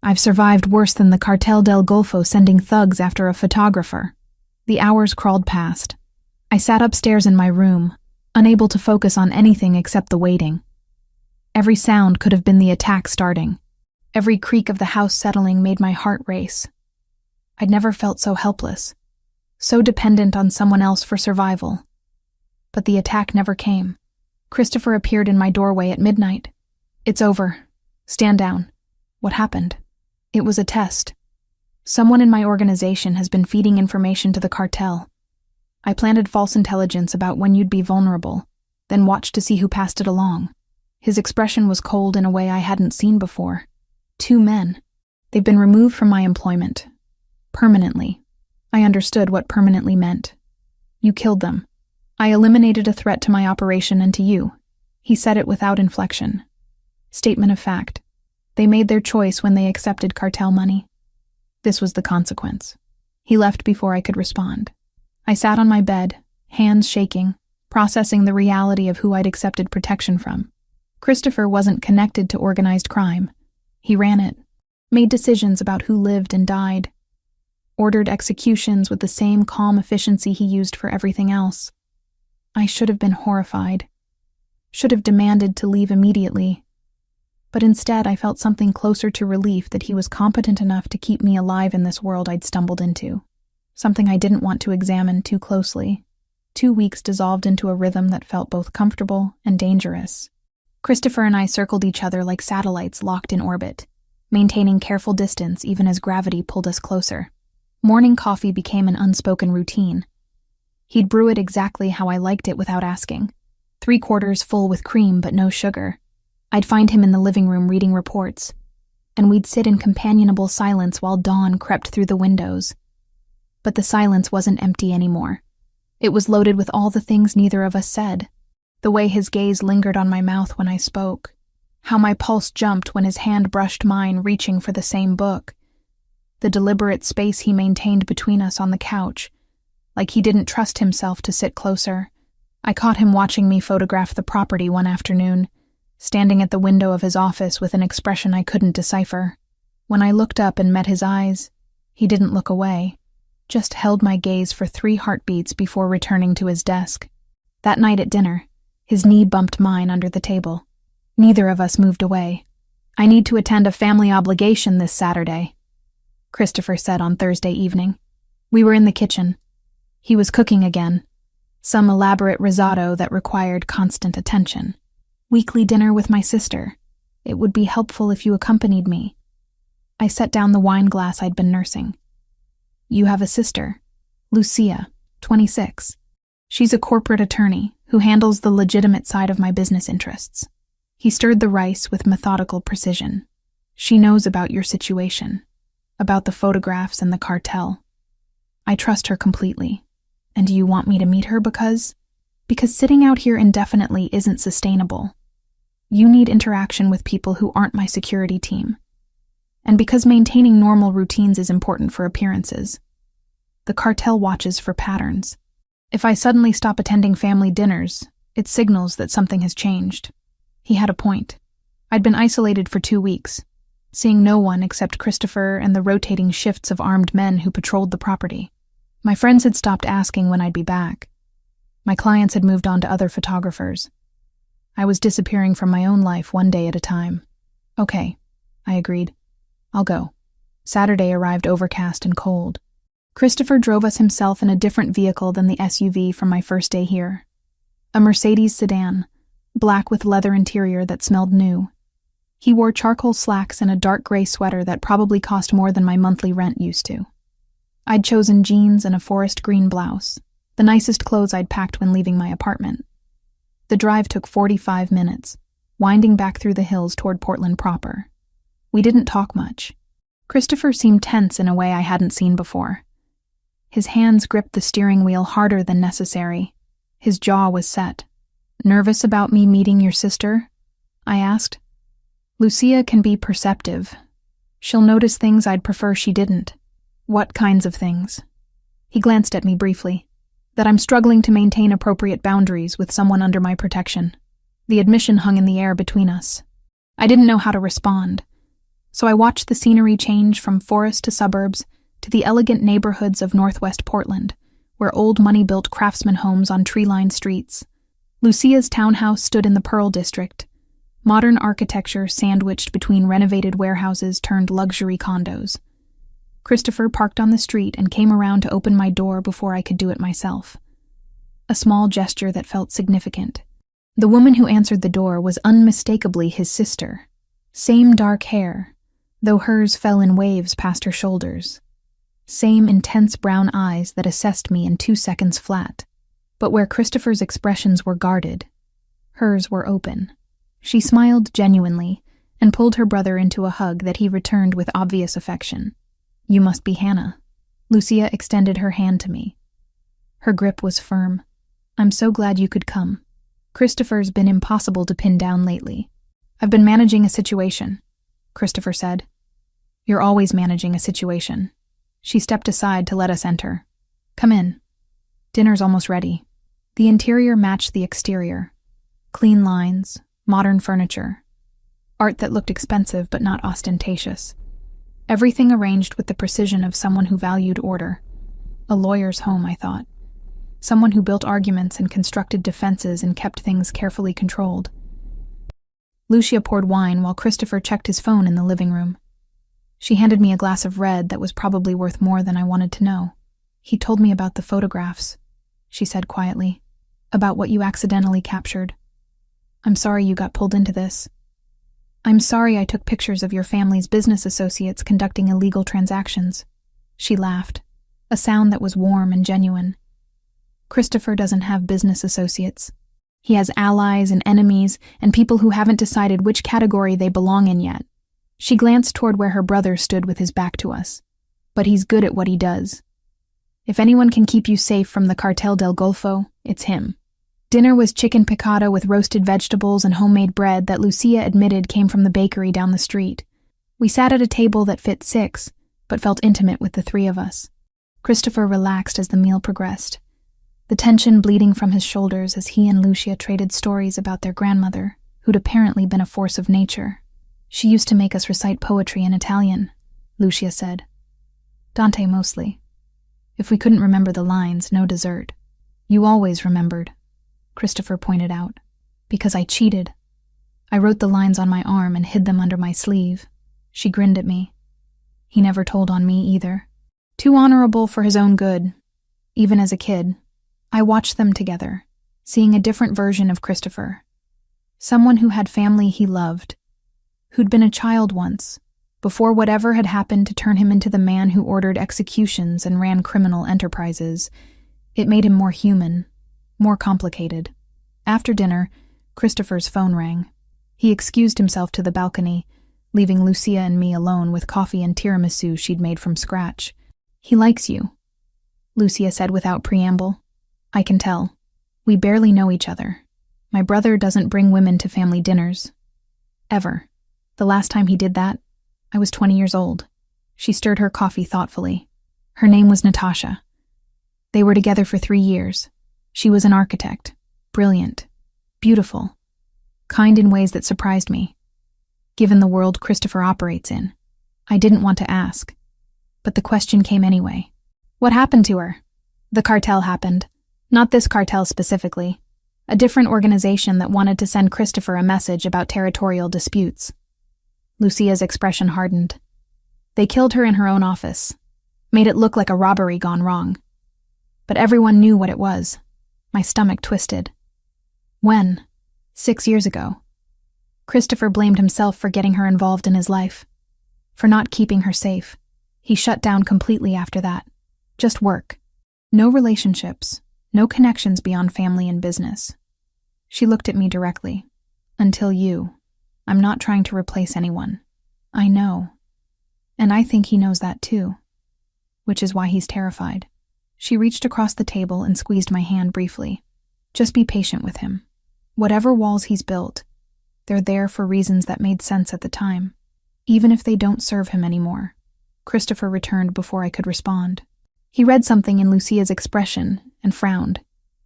S1: I've survived worse than the Cartel del Golfo sending thugs after a photographer. The hours crawled past. I sat upstairs in my room, unable to focus on anything except the waiting. Every sound could have been the attack starting. Every creak of the house settling made my heart race. I'd never felt so helpless, so dependent on someone else for survival. But the attack never came. Christopher appeared in my doorway at midnight. It's over. Stand down. What happened? It was a test. Someone in my organization has been feeding information to the cartel. I planted false intelligence about when you'd be vulnerable, then watched to see who passed it along. His expression was cold in a way I hadn't seen before. 2 men. They've been removed from my employment. Permanently. I understood what permanently meant. You killed them. I eliminated a threat to my operation and to you. He said it without inflection. Statement of fact. They made their choice when they accepted cartel money. This was the consequence. He left before I could respond. I sat on my bed, hands shaking, processing the reality of who I'd accepted protection from. Christopher wasn't connected to organized crime. He ran it, made decisions about who lived and died, ordered executions with the same calm efficiency he used for everything else. I should have been horrified, should have demanded to leave immediately, but instead I felt something closer to relief that he was competent enough to keep me alive in this world I'd stumbled into, something I didn't want to examine too closely. 2 weeks dissolved into a rhythm that felt both comfortable and dangerous. Christopher and I circled each other like satellites locked in orbit, maintaining careful distance even as gravity pulled us closer. Morning coffee became an unspoken routine. He'd brew it exactly how I liked it without asking. 3/4 full with cream but no sugar. I'd find him in the living room reading reports, and we'd sit in companionable silence while dawn crept through the windows. But the silence wasn't empty anymore. It was loaded with all the things neither of us said. The way his gaze lingered on my mouth when I spoke. How my pulse jumped when his hand brushed mine, reaching for the same book. The deliberate space he maintained between us on the couch, like he didn't trust himself to sit closer. I caught him watching me photograph the property one afternoon, standing at the window of his office with an expression I couldn't decipher. When I looked up and met his eyes, he didn't look away, just held my gaze for 3 heartbeats before returning to his desk. That night at dinner, his knee bumped mine under the table. Neither of us moved away. I need to attend a family obligation this Saturday, Christopher said on Thursday evening. We were in the kitchen. He was cooking again, some elaborate risotto that required constant attention. Weekly dinner with my sister. It would be helpful if you accompanied me. I set down the wine glass I'd been nursing. You have a sister, Lucia, 26. She's a corporate attorney who handles the legitimate side of my business interests. He stirred the rice with methodical precision. She knows about your situation, about the photographs and the cartel. I trust her completely. And do you want me to meet her because sitting out here indefinitely isn't sustainable. You need interaction with people who aren't my security team. And because maintaining normal routines is important for appearances. The cartel watches for patterns. If I suddenly stop attending family dinners, it signals that something has changed. He had a point. I'd been isolated for 2 weeks, seeing no one except Christopher and the rotating shifts of armed men who patrolled the property. My friends had stopped asking when I'd be back. My clients had moved on to other photographers. I was disappearing from my own life one day at a time. Okay, I agreed. I'll go. Saturday arrived overcast and cold. Christopher drove us himself in a different vehicle than the SUV from my first day here. A Mercedes sedan, black with leather interior that smelled new. He wore charcoal slacks and a dark gray sweater that probably cost more than my monthly rent used to. I'd chosen jeans and a forest green blouse, the nicest clothes I'd packed when leaving my apartment. The drive took 45 minutes, winding back through the hills toward Portland proper. We didn't talk much. Christopher seemed tense in a way I hadn't seen before. His hands gripped the steering wheel harder than necessary. His jaw was set. "Nervous about me meeting your sister?" I asked. "Lucia can be perceptive. She'll notice things I'd prefer she didn't." "What kinds of things?" He glanced at me briefly. "That I'm struggling to maintain appropriate boundaries with someone under my protection." The admission hung in the air between us. I didn't know how to respond, so I watched the scenery change from forest to suburbs to the elegant neighborhoods of Northwest Portland, where old money-built craftsman homes on tree-lined streets. Lucia's townhouse stood in the Pearl District, modern architecture sandwiched between renovated warehouses turned luxury condos. Christopher parked on the street and came around to open my door before I could do it myself. A small gesture that felt significant. The woman who answered the door was unmistakably his sister. Same dark hair, though hers fell in waves past her shoulders. Same intense brown eyes that assessed me in 2 seconds flat. But where Christopher's expressions were guarded, hers were open. She smiled genuinely and pulled her brother into a hug that he returned with obvious affection. "You must be Hannah." Lucia extended her hand to me. Her grip was firm. "I'm so glad you could come. Christopher's been impossible to pin down lately." "I've been managing a situation," Christopher said. "You're always managing a situation." She stepped aside to let us enter. "Come in. Dinner's almost ready." The interior matched the exterior. Clean lines, modern furniture, art that looked expensive but not ostentatious. Everything arranged with the precision of someone who valued order. A lawyer's home, I thought. Someone who built arguments and constructed defenses and kept things carefully controlled. Lucia poured wine while Christopher checked his phone in the living room. She handed me a glass of red that was probably worth more than I wanted to know. "He told me about the photographs," she said quietly. "About what you accidentally captured. I'm sorry you got pulled into this. I'm sorry I took pictures of your family's business associates conducting illegal transactions." She laughed, a sound that was warm and genuine. "Christopher doesn't have business associates. He has allies and enemies and people who haven't decided which category they belong in yet." She glanced toward where her brother stood with his back to us. "But he's good at what he does. If anyone can keep you safe from the Cartel del Golfo, it's him." Dinner was chicken picada with roasted vegetables and homemade bread that Lucia admitted came from the bakery down the street. We sat at a table that fit 6, but felt intimate with the 3 of us. Christopher relaxed as the meal progressed, the tension bleeding from his shoulders as he and Lucia traded stories about their grandmother, who'd apparently been a force of nature. "She used to make us recite poetry in Italian," Lucia said. "Dante mostly. If we couldn't remember the lines, no dessert." "You always remembered," Christopher pointed out. "Because I cheated. I wrote the lines on my arm and hid them under my sleeve." She grinned at me. "He never told on me either. Too honorable for his own good. Even as a kid, I watched them together, seeing a different version of Christopher. Someone who had family he loved, who'd been a child once, before whatever had happened to turn him into the man who ordered executions and ran criminal enterprises. It made him more human, more complicated. After dinner, Christopher's phone rang. He excused himself to the balcony, leaving Lucia and me alone with coffee and tiramisu she'd made from scratch. "He likes you," Lucia said without preamble. "I can tell. We barely know each other. My brother doesn't bring women to family dinners. Ever. The last time he did that, I was 20 years old." She stirred her coffee thoughtfully. Her name was Natasha. They were together for 3 years. She was an architect. Brilliant. Beautiful. Kind in ways that surprised me. Given the world Christopher operates in, I didn't want to ask. But the question came anyway. "What happened to her?" "The cartel happened. Not this cartel specifically. A different organization that wanted to send Christopher a message about territorial disputes." Lucia's expression hardened. "They killed her in her own office. Made it look like a robbery gone wrong. But everyone knew what it was." My stomach twisted. "When?" 6 years ago. Christopher blamed himself for getting her involved in his life, for not keeping her safe. He shut down completely after that. Just work. No relationships, no connections beyond family and business. She looked at me directly. "Until you. I'm not trying to replace anyone. I know. And I think he knows that too, which is why he's terrified. She reached across the table and squeezed my hand briefly. Just be patient with him. Whatever walls he's built, they're there for reasons that made sense at the time, even if they don't serve him anymore. Christopher returned before I could respond. He read something in Lucia's expression and frowned.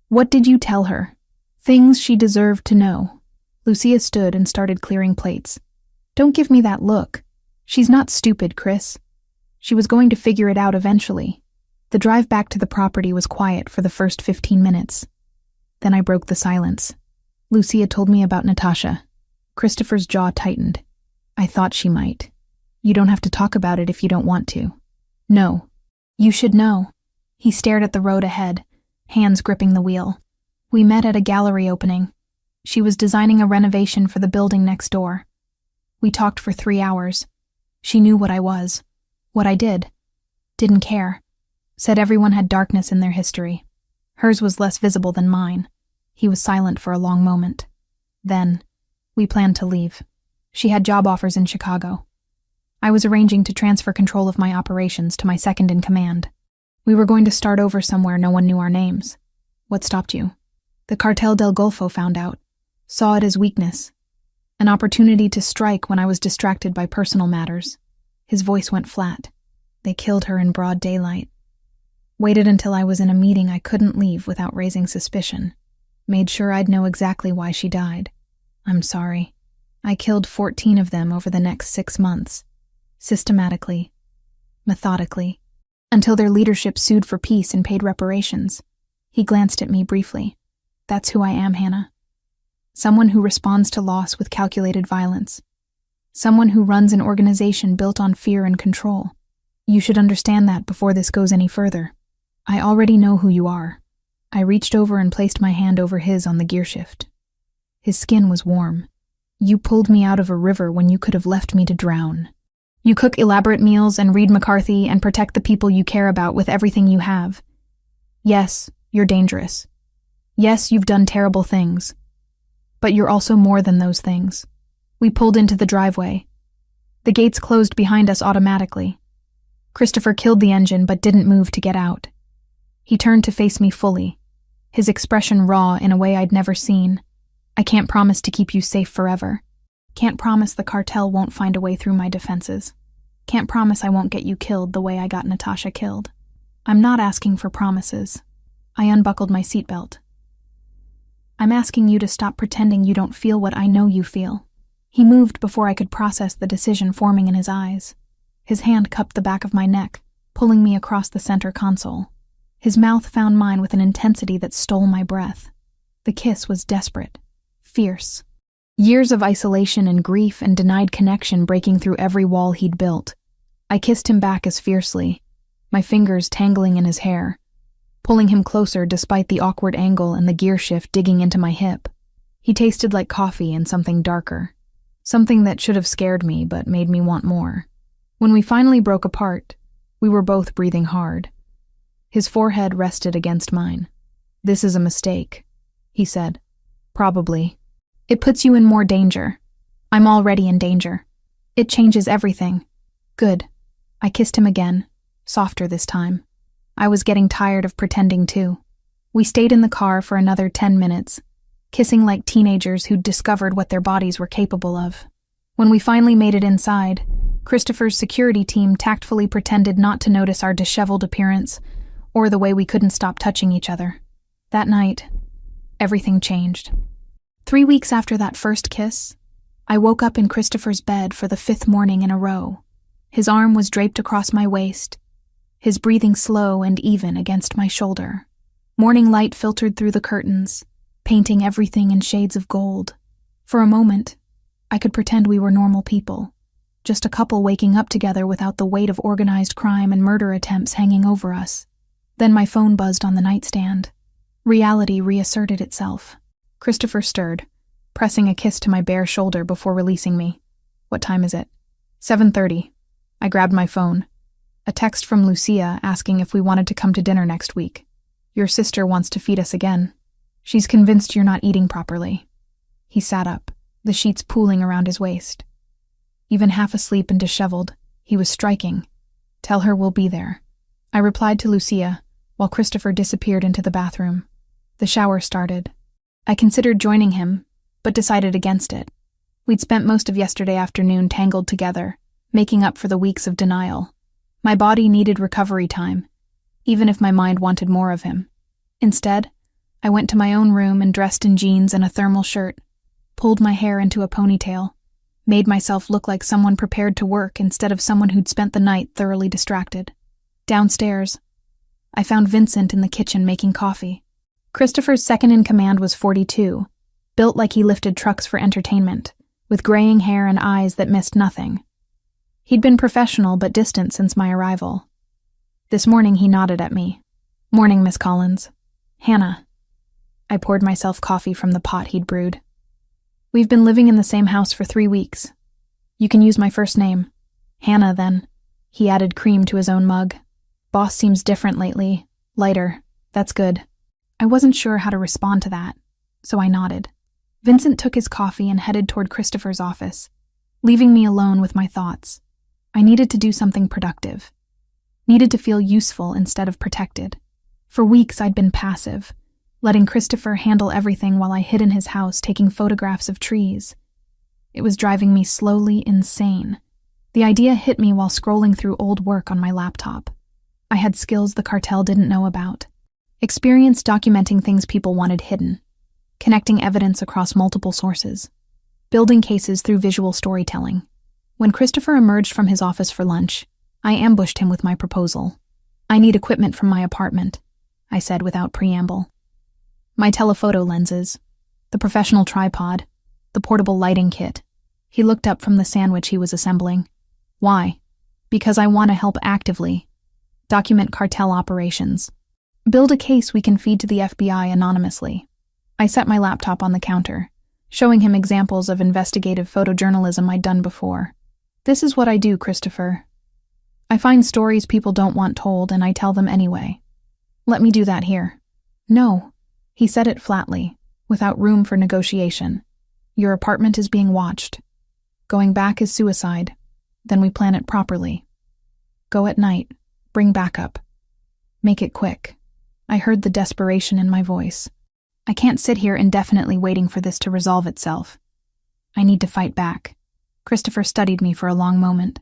S1: What did you tell her? Things she deserved to know. Lucia stood and started clearing plates. Don't give me that look. She's not stupid, Chris. She was going to figure it out eventually. The drive back to the property was quiet for the first 15 minutes. Then I broke the silence. Lucia told me about Natasha. Christopher's jaw tightened. I thought she might. You don't have to talk about it if you don't want to. No. You should know. He stared at the road ahead, hands gripping the wheel. We met at a gallery opening. She was designing a renovation for the building next door. We talked for 3 hours. She knew what I was, what I did. Didn't care. Said everyone had darkness in their history. Hers was less visible than mine. He was silent for a long moment. Then, we planned to leave. She had job offers in Chicago. I was arranging to transfer control of my operations to my second-in-command. We were going to start over somewhere no one knew our names. What stopped you? The Cartel del Golfo found out. Saw it as weakness. An opportunity to strike when I was distracted by personal matters. His voice went flat. They killed her in broad daylight. Waited until I was in a meeting I couldn't leave without raising suspicion. Made sure I'd know exactly why she died. I'm sorry. I killed 14 of them over the next 6 months. Systematically. Methodically. Until their leadership sued for peace and paid reparations. He glanced at me briefly. That's who I am, Hannah. Someone who responds to loss with calculated violence. Someone who runs an organization built on fear and control. You should understand that before this goes any further. I already know who you are. I reached over and placed my hand over his on the gearshift. His skin was warm. You pulled me out of a river when you could have left me to drown. You cook elaborate meals and read McCarthy and protect the people you care about with everything you have. Yes, you're dangerous. Yes, you've done terrible things. But you're also more than those things. We pulled into the driveway. The gates closed behind us automatically. Christopher killed the engine but didn't move to get out. He turned to face me fully, his expression raw in a way I'd never seen. I can't promise to keep you safe forever. Can't promise the cartel won't find a way through my defenses. Can't promise I won't get you killed the way I got Natasha killed. I'm not asking for promises. I unbuckled my seatbelt. I'm asking you to stop pretending you don't feel what I know you feel. He moved before I could process the decision forming in his eyes. His hand cupped the back of my neck, pulling me across the center console. His mouth found mine with an intensity that stole my breath. The kiss was desperate, fierce. Years of isolation and grief and denied connection breaking through every wall he'd built. I kissed him back as fiercely, my fingers tangling in his hair, pulling him closer despite the awkward angle and the gear shift digging into my hip. He tasted like coffee and something darker. Something that should have scared me but made me want more. When we finally broke apart, we were both breathing hard. His forehead rested against mine. This is a mistake, he said. Probably. It puts you in more danger. I'm already in danger. It changes everything. Good. I kissed him again, softer this time. I was getting tired of pretending too. We stayed in the car for another 10 minutes, kissing like teenagers who'd discovered what their bodies were capable of. When we finally made it inside, Christopher's security team tactfully pretended not to notice our disheveled appearance or the way we couldn't stop touching each other. That night, everything changed. 3 weeks after that first kiss, I woke up in Christopher's bed for the 5th morning in a row. His arm was draped across my waist, his breathing slow and even against my shoulder. Morning light filtered through the curtains, painting everything in shades of gold. For a moment, I could pretend we were normal people, just a couple waking up together without the weight of organized crime and murder attempts hanging over us. Then my phone buzzed on the nightstand. Reality reasserted itself. Christopher stirred, pressing a kiss to my bare shoulder before releasing me. What time is it? 7:30. I grabbed my phone. A text from Lucia asking if we wanted to come to dinner next week. Your sister wants to feed us again. She's convinced you're not eating properly. He sat up, the sheets pooling around his waist. Even half asleep and disheveled, He was striking. Tell her we'll be there. I replied to Lucia, while Christopher disappeared into the bathroom. The shower started. I considered joining him, but decided against it. We'd spent most of yesterday afternoon tangled together, making up for the weeks of denial. My body needed recovery time, even if my mind wanted more of him. Instead, I went to my own room and dressed in jeans and a thermal shirt, pulled my hair into a ponytail, made myself look like someone prepared to work instead of someone who'd spent the night thoroughly distracted. Downstairs, I found Vincent in the kitchen making coffee. Christopher's second-in-command was 42, built like he lifted trucks for entertainment, with graying hair and eyes that missed nothing. He'd been professional but distant since my arrival. This morning he nodded at me. "Morning, Miss Collins." "Hannah." I poured myself coffee from the pot he'd brewed. "We've been living in the same house for 3 weeks. You can use my first name. Hannah, then." He added cream to his own mug. "Boss seems different lately. Lighter. That's good." I wasn't sure how to respond to that, so I nodded. Vincent took his coffee and headed toward Christopher's office, leaving me alone with my thoughts. I needed to do something productive. Needed to feel useful instead of protected. For weeks I'd been passive, letting Christopher handle everything while I hid in his house taking photographs of trees. It was driving me slowly insane. The idea hit me while scrolling through old work on my laptop. I had skills the cartel didn't know about. Experience documenting things people wanted hidden. Connecting evidence across multiple sources. Building cases through visual storytelling. When Christopher emerged from his office for lunch, I ambushed him with my proposal. "I need equipment from my apartment," I said without preamble. "My telephoto lenses, the professional tripod, the portable lighting kit." He looked up from the sandwich he was assembling. "Why?" "Because I want to help actively. Document cartel operations. Build a case we can feed to the FBI anonymously." I set my laptop on the counter, showing him examples of investigative photojournalism I'd done before. "This is what I do, Christopher. I find stories people don't want told and I tell them anyway. Let me do that here." "No." He said it flatly, without room for negotiation. "Your apartment is being watched. Going back is suicide. Then we plan it properly. Go at night. Bring backup. Make it quick." I heard the desperation in my voice. I can't sit here indefinitely waiting for this to resolve itself. I need to fight back. Christopher studied me for a long moment.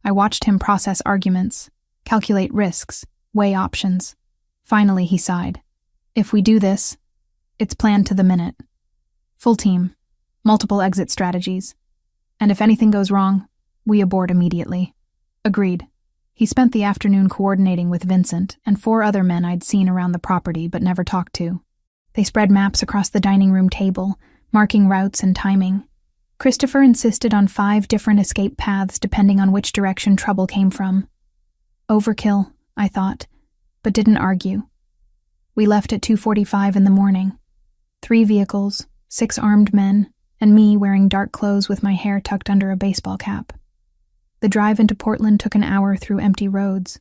S1: I watched him process arguments, calculate risks, weigh options. Finally, he sighed. "If we do this, it's planned to the minute. Full team, multiple exit strategies. And if anything goes wrong, we abort immediately." Agreed. He spent the afternoon coordinating with Vincent and 4 other men I'd seen around the property but never talked to. They spread maps across the dining room table, marking routes and timing. Christopher insisted on 5 different escape paths depending on which direction trouble came from. Overkill, I thought, but didn't argue. We left at 2:45 in the morning. 3 vehicles, 6 armed men, and me wearing dark clothes with my hair tucked under a baseball cap. The drive into Portland took an hour through empty roads.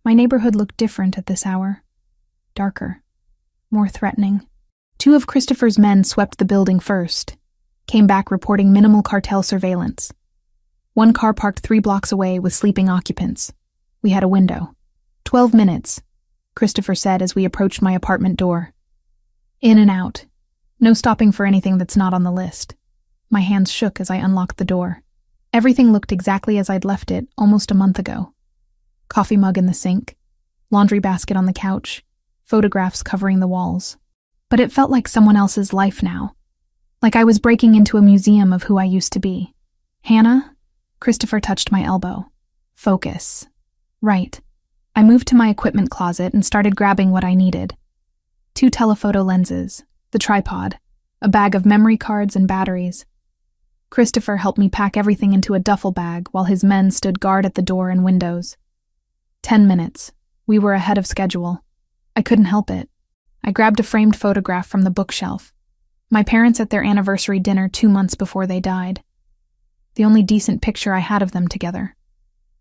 S1: My neighborhood looked different at this hour. Darker. More threatening. 2 of Christopher's men swept the building first, came back reporting minimal cartel surveillance. 1 car parked 3 blocks away with sleeping occupants. We had a window. 12 minutes, Christopher said as we approached my apartment door. In and out. No stopping for anything that's not on the list. My hands shook as I unlocked the door. Everything looked exactly as I'd left it almost a month ago. Coffee mug in the sink, laundry basket on the couch, photographs covering the walls. But it felt like someone else's life now. Like I was breaking into a museum of who I used to be. "Hannah?" Christopher touched my elbow. "Focus." "Right." I moved to my equipment closet and started grabbing what I needed. 2 telephoto lenses, the tripod, a bag of memory cards and batteries. Christopher helped me pack everything into a duffel bag while his men stood guard at the door and windows. 10 minutes. We were ahead of schedule. I couldn't help it. I grabbed a framed photograph from the bookshelf. My parents at their anniversary dinner 2 months before they died. The only decent picture I had of them together.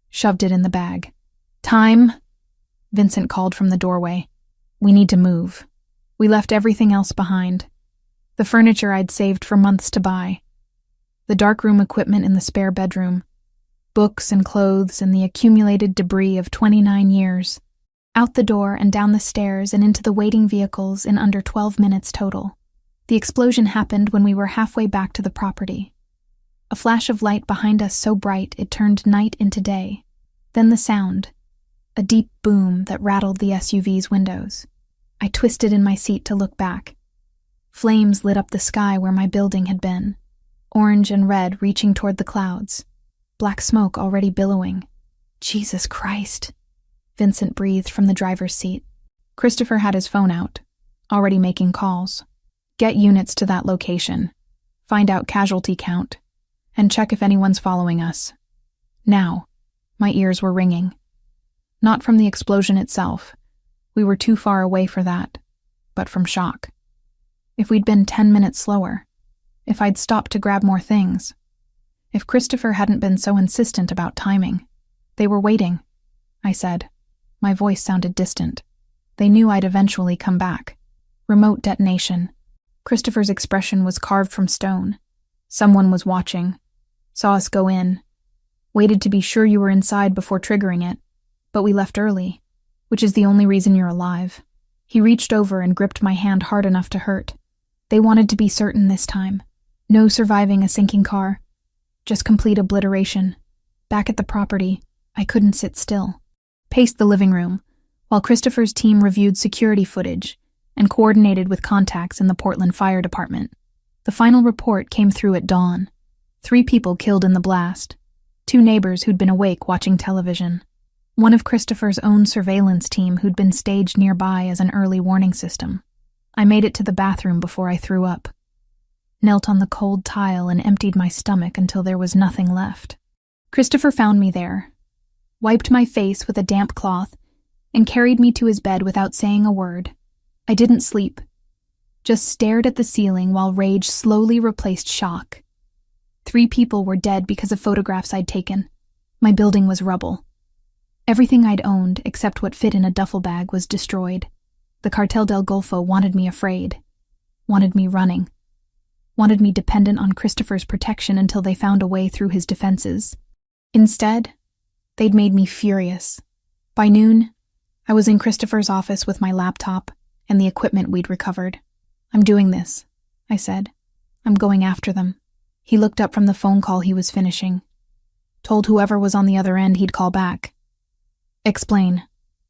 S1: Shoved it in the bag. "Time," Vincent called from the doorway. "We need to move." We left everything else behind. The furniture I'd saved for months to buy. The darkroom equipment in the spare bedroom. Books and clothes and the accumulated debris of 29 years. Out the door and down the stairs and into the waiting vehicles in under 12 minutes total. The explosion happened when we were halfway back to the property. A flash of light behind us so bright it turned night into day. Then the sound, a deep boom that rattled the SUV's windows. I twisted in my seat to look back. Flames lit up the sky where my building had been, orange and red reaching toward the clouds, black smoke already billowing. Jesus Christ, Vincent breathed from the driver's seat. Christopher had his phone out, already making calls. Get units to that location, find out casualty count, and check if anyone's following us. Now, my ears were ringing. Not from the explosion itself. We were too far away for that, but from shock. If we'd been 10 minutes slower, if I'd stopped to grab more things, if Christopher hadn't been so insistent about timing. They were waiting, I said. My voice sounded distant. They knew I'd eventually come back. Remote detonation. Christopher's expression was carved from stone. Someone was watching, saw us go in, waited to be sure you were inside before triggering it, but we left early, which is the only reason you're alive. He reached over and gripped my hand hard enough to hurt. They wanted to be certain this time. No surviving a sinking car. Just complete obliteration. Back at the property, I couldn't sit still. Paced the living room, while Christopher's team reviewed security footage and coordinated with contacts in the Portland Fire Department. The final report came through at dawn. 3 people killed in the blast. 2 neighbors who'd been awake watching television. One of Christopher's own surveillance team who'd been staged nearby as an early warning system. I made it to the bathroom before I threw up. Knelt on the cold tile and emptied my stomach until there was nothing left. Christopher found me there, wiped my face with a damp cloth, and carried me to his bed without saying a word. I didn't sleep, just stared at the ceiling while rage slowly replaced shock. 3 people were dead because of photographs I'd taken. My building was rubble. Everything I'd owned, except what fit in a duffel bag, was destroyed. The Cartel del Golfo wanted me afraid, wanted me running, wanted me dependent on Christopher's protection until they found a way through his defenses. Instead, they'd made me furious. By noon, I was in Christopher's office with my laptop and the equipment we'd recovered. I'm doing this, I said. I'm going after them. He looked up from the phone call he was finishing. Told whoever was on the other end he'd call back. Explain.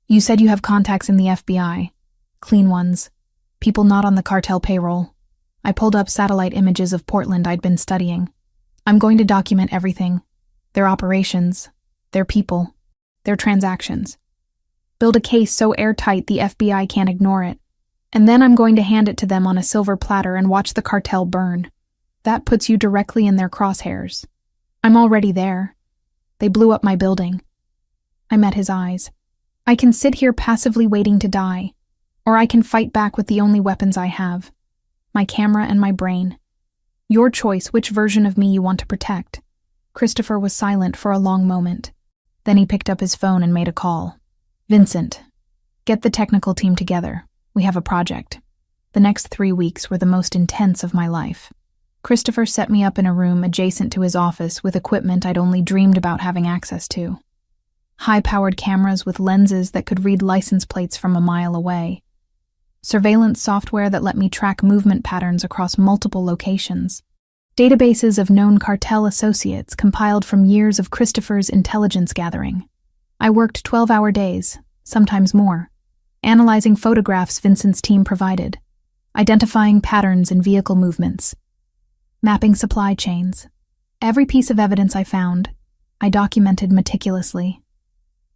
S1: You said you have contacts in the FBI. Clean ones. People not on the cartel payroll. I pulled up satellite images of Portland I'd been studying. I'm going to document everything. Their operations, their people, their transactions. Build a case so airtight the FBI can't ignore it. And then I'm going to hand it to them on a silver platter and watch the cartel burn. That puts you directly in their crosshairs. I'm already there. They blew up my building. I met his eyes. I can sit here passively waiting to die, or I can fight back with the only weapons I have. My camera and my brain. Your choice which version of me you want to protect. Christopher was silent for a long moment. Then he picked up his phone and made a call. Vincent, get the technical team together. We have a project. The next 3 weeks were the most intense of my life. Christopher set me up in a room adjacent to his office with equipment I'd only dreamed about having access to. High-powered cameras with lenses that could read license plates from a mile away. Surveillance software that let me track movement patterns across multiple locations. Databases of known cartel associates compiled from years of Christopher's intelligence gathering. I worked 12-hour days, sometimes more, analyzing photographs Vincent's team provided, identifying patterns in vehicle movements, mapping supply chains. Every piece of evidence I found, I documented meticulously.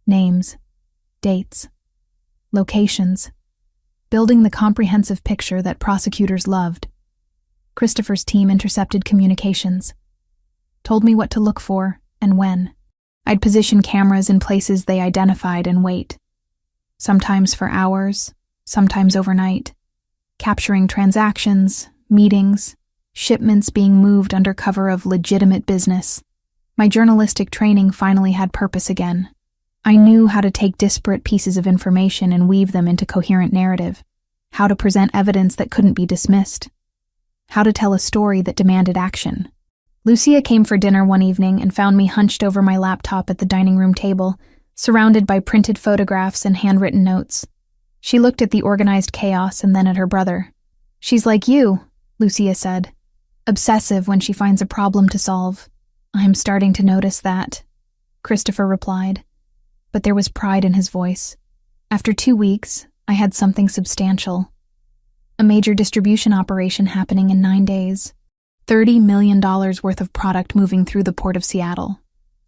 S1: Names, dates, locations, building the comprehensive picture that prosecutors loved. Christopher's team intercepted communications, told me what to look for and when. I'd position cameras in places they identified and wait, sometimes for hours, sometimes overnight, capturing transactions, meetings, shipments being moved under cover of legitimate business. My journalistic training finally had purpose again. I knew how to take disparate pieces of information and weave them into coherent narrative, how to present evidence that couldn't be dismissed, how to tell a story that demanded action. Lucia came for dinner one evening and found me hunched over my laptop at the dining room table, surrounded by printed photographs and handwritten notes. She looked at the organized chaos and then at her brother. "She's like you," Lucia said. "Obsessive when she finds a problem to solve." "I'm starting to notice that," Christopher replied, but there was pride in his voice. After 2 weeks, I had something substantial. A major distribution operation happening in 9 days. $30 million worth of product moving through the port of Seattle.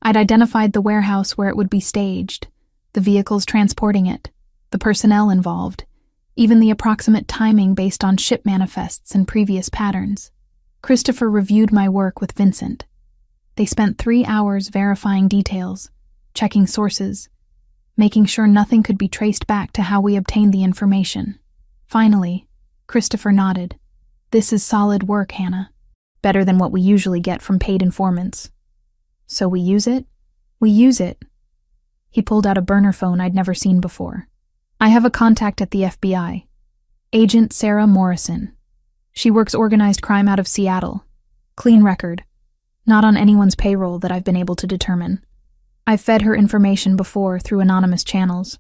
S1: I'd identified the warehouse where it would be staged, the vehicles transporting it, the personnel involved, even the approximate timing based on ship manifests and previous patterns. Christopher reviewed my work with Vincent. They spent 3 hours verifying details, checking sources, making sure nothing could be traced back to how we obtained the information. Finally, Christopher nodded. "This is solid work, Hannah. Better than what we usually get from paid informants." "So we use it?" "We use it." He pulled out a burner phone I'd never seen before. "I have a contact at the FBI. Agent Sarah Morrison. She works organized crime out of Seattle. Clean record. Not on anyone's payroll that I've been able to determine. I've fed her information before through anonymous channels.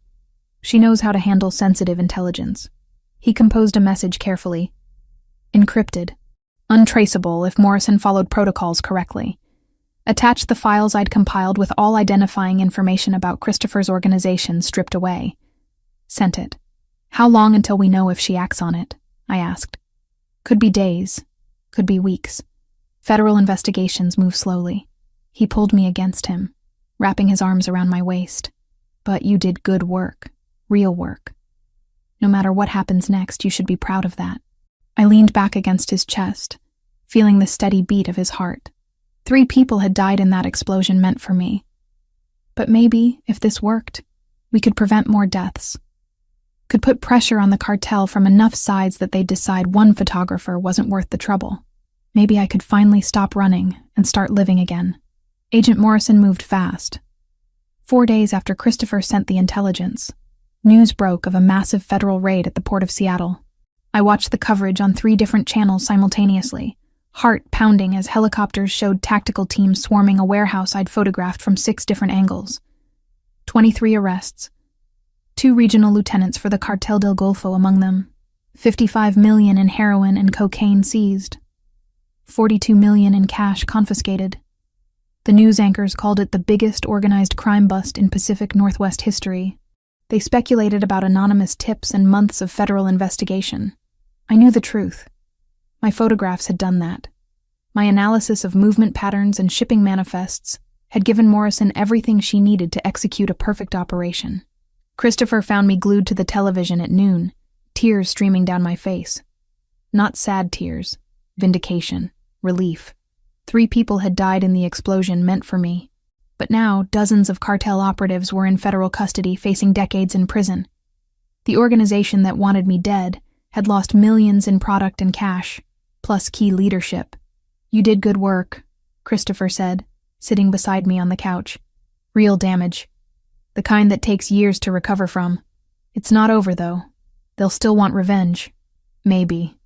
S1: She knows how to handle sensitive intelligence." He composed a message carefully. "Encrypted. Untraceable if Morrison followed protocols correctly. Attached the files I'd compiled with all identifying information about Christopher's organization stripped away. Sent it. How long until we know if she acts on it?" I asked. "Could be days. Could be weeks. Federal investigations move slowly." He pulled me against him, wrapping his arms around my waist. "But you did good work. Real work. No matter what happens next, you should be proud of that." I leaned back against his chest, feeling the steady beat of his heart. 3 people had died in that explosion meant for me. But maybe, if this worked, we could prevent more deaths. Could put pressure on the cartel from enough sides that they'd decide one photographer wasn't worth the trouble. Maybe I could finally stop running and start living again. Agent Morrison moved fast. 4 days after Christopher sent the intelligence, news broke of a massive federal raid at the port of Seattle. I watched the coverage on 3 different channels simultaneously, heart pounding as helicopters showed tactical teams swarming a warehouse I'd photographed from 6 different angles. 23 arrests, 2 regional lieutenants for the Cartel del Golfo among them, 55 million in heroin and cocaine seized, 42 million in cash confiscated. The news anchors called it the biggest organized crime bust in Pacific Northwest history. They speculated about anonymous tips and months of federal investigation. I knew the truth. My photographs had done that. My analysis of movement patterns and shipping manifests had given Morrison everything she needed to execute a perfect operation. Christopher found me glued to the television at noon, tears streaming down my face. Not sad tears, vindication, relief. 3 people had died in the explosion meant for me. But now, dozens of cartel operatives were in federal custody facing decades in prison. The organization that wanted me dead had lost millions in product and cash, plus key leadership. "You did good work," Christopher said, sitting beside me on the couch. "Real damage. The kind that takes years to recover from. It's not over, though. They'll still want revenge. Maybe.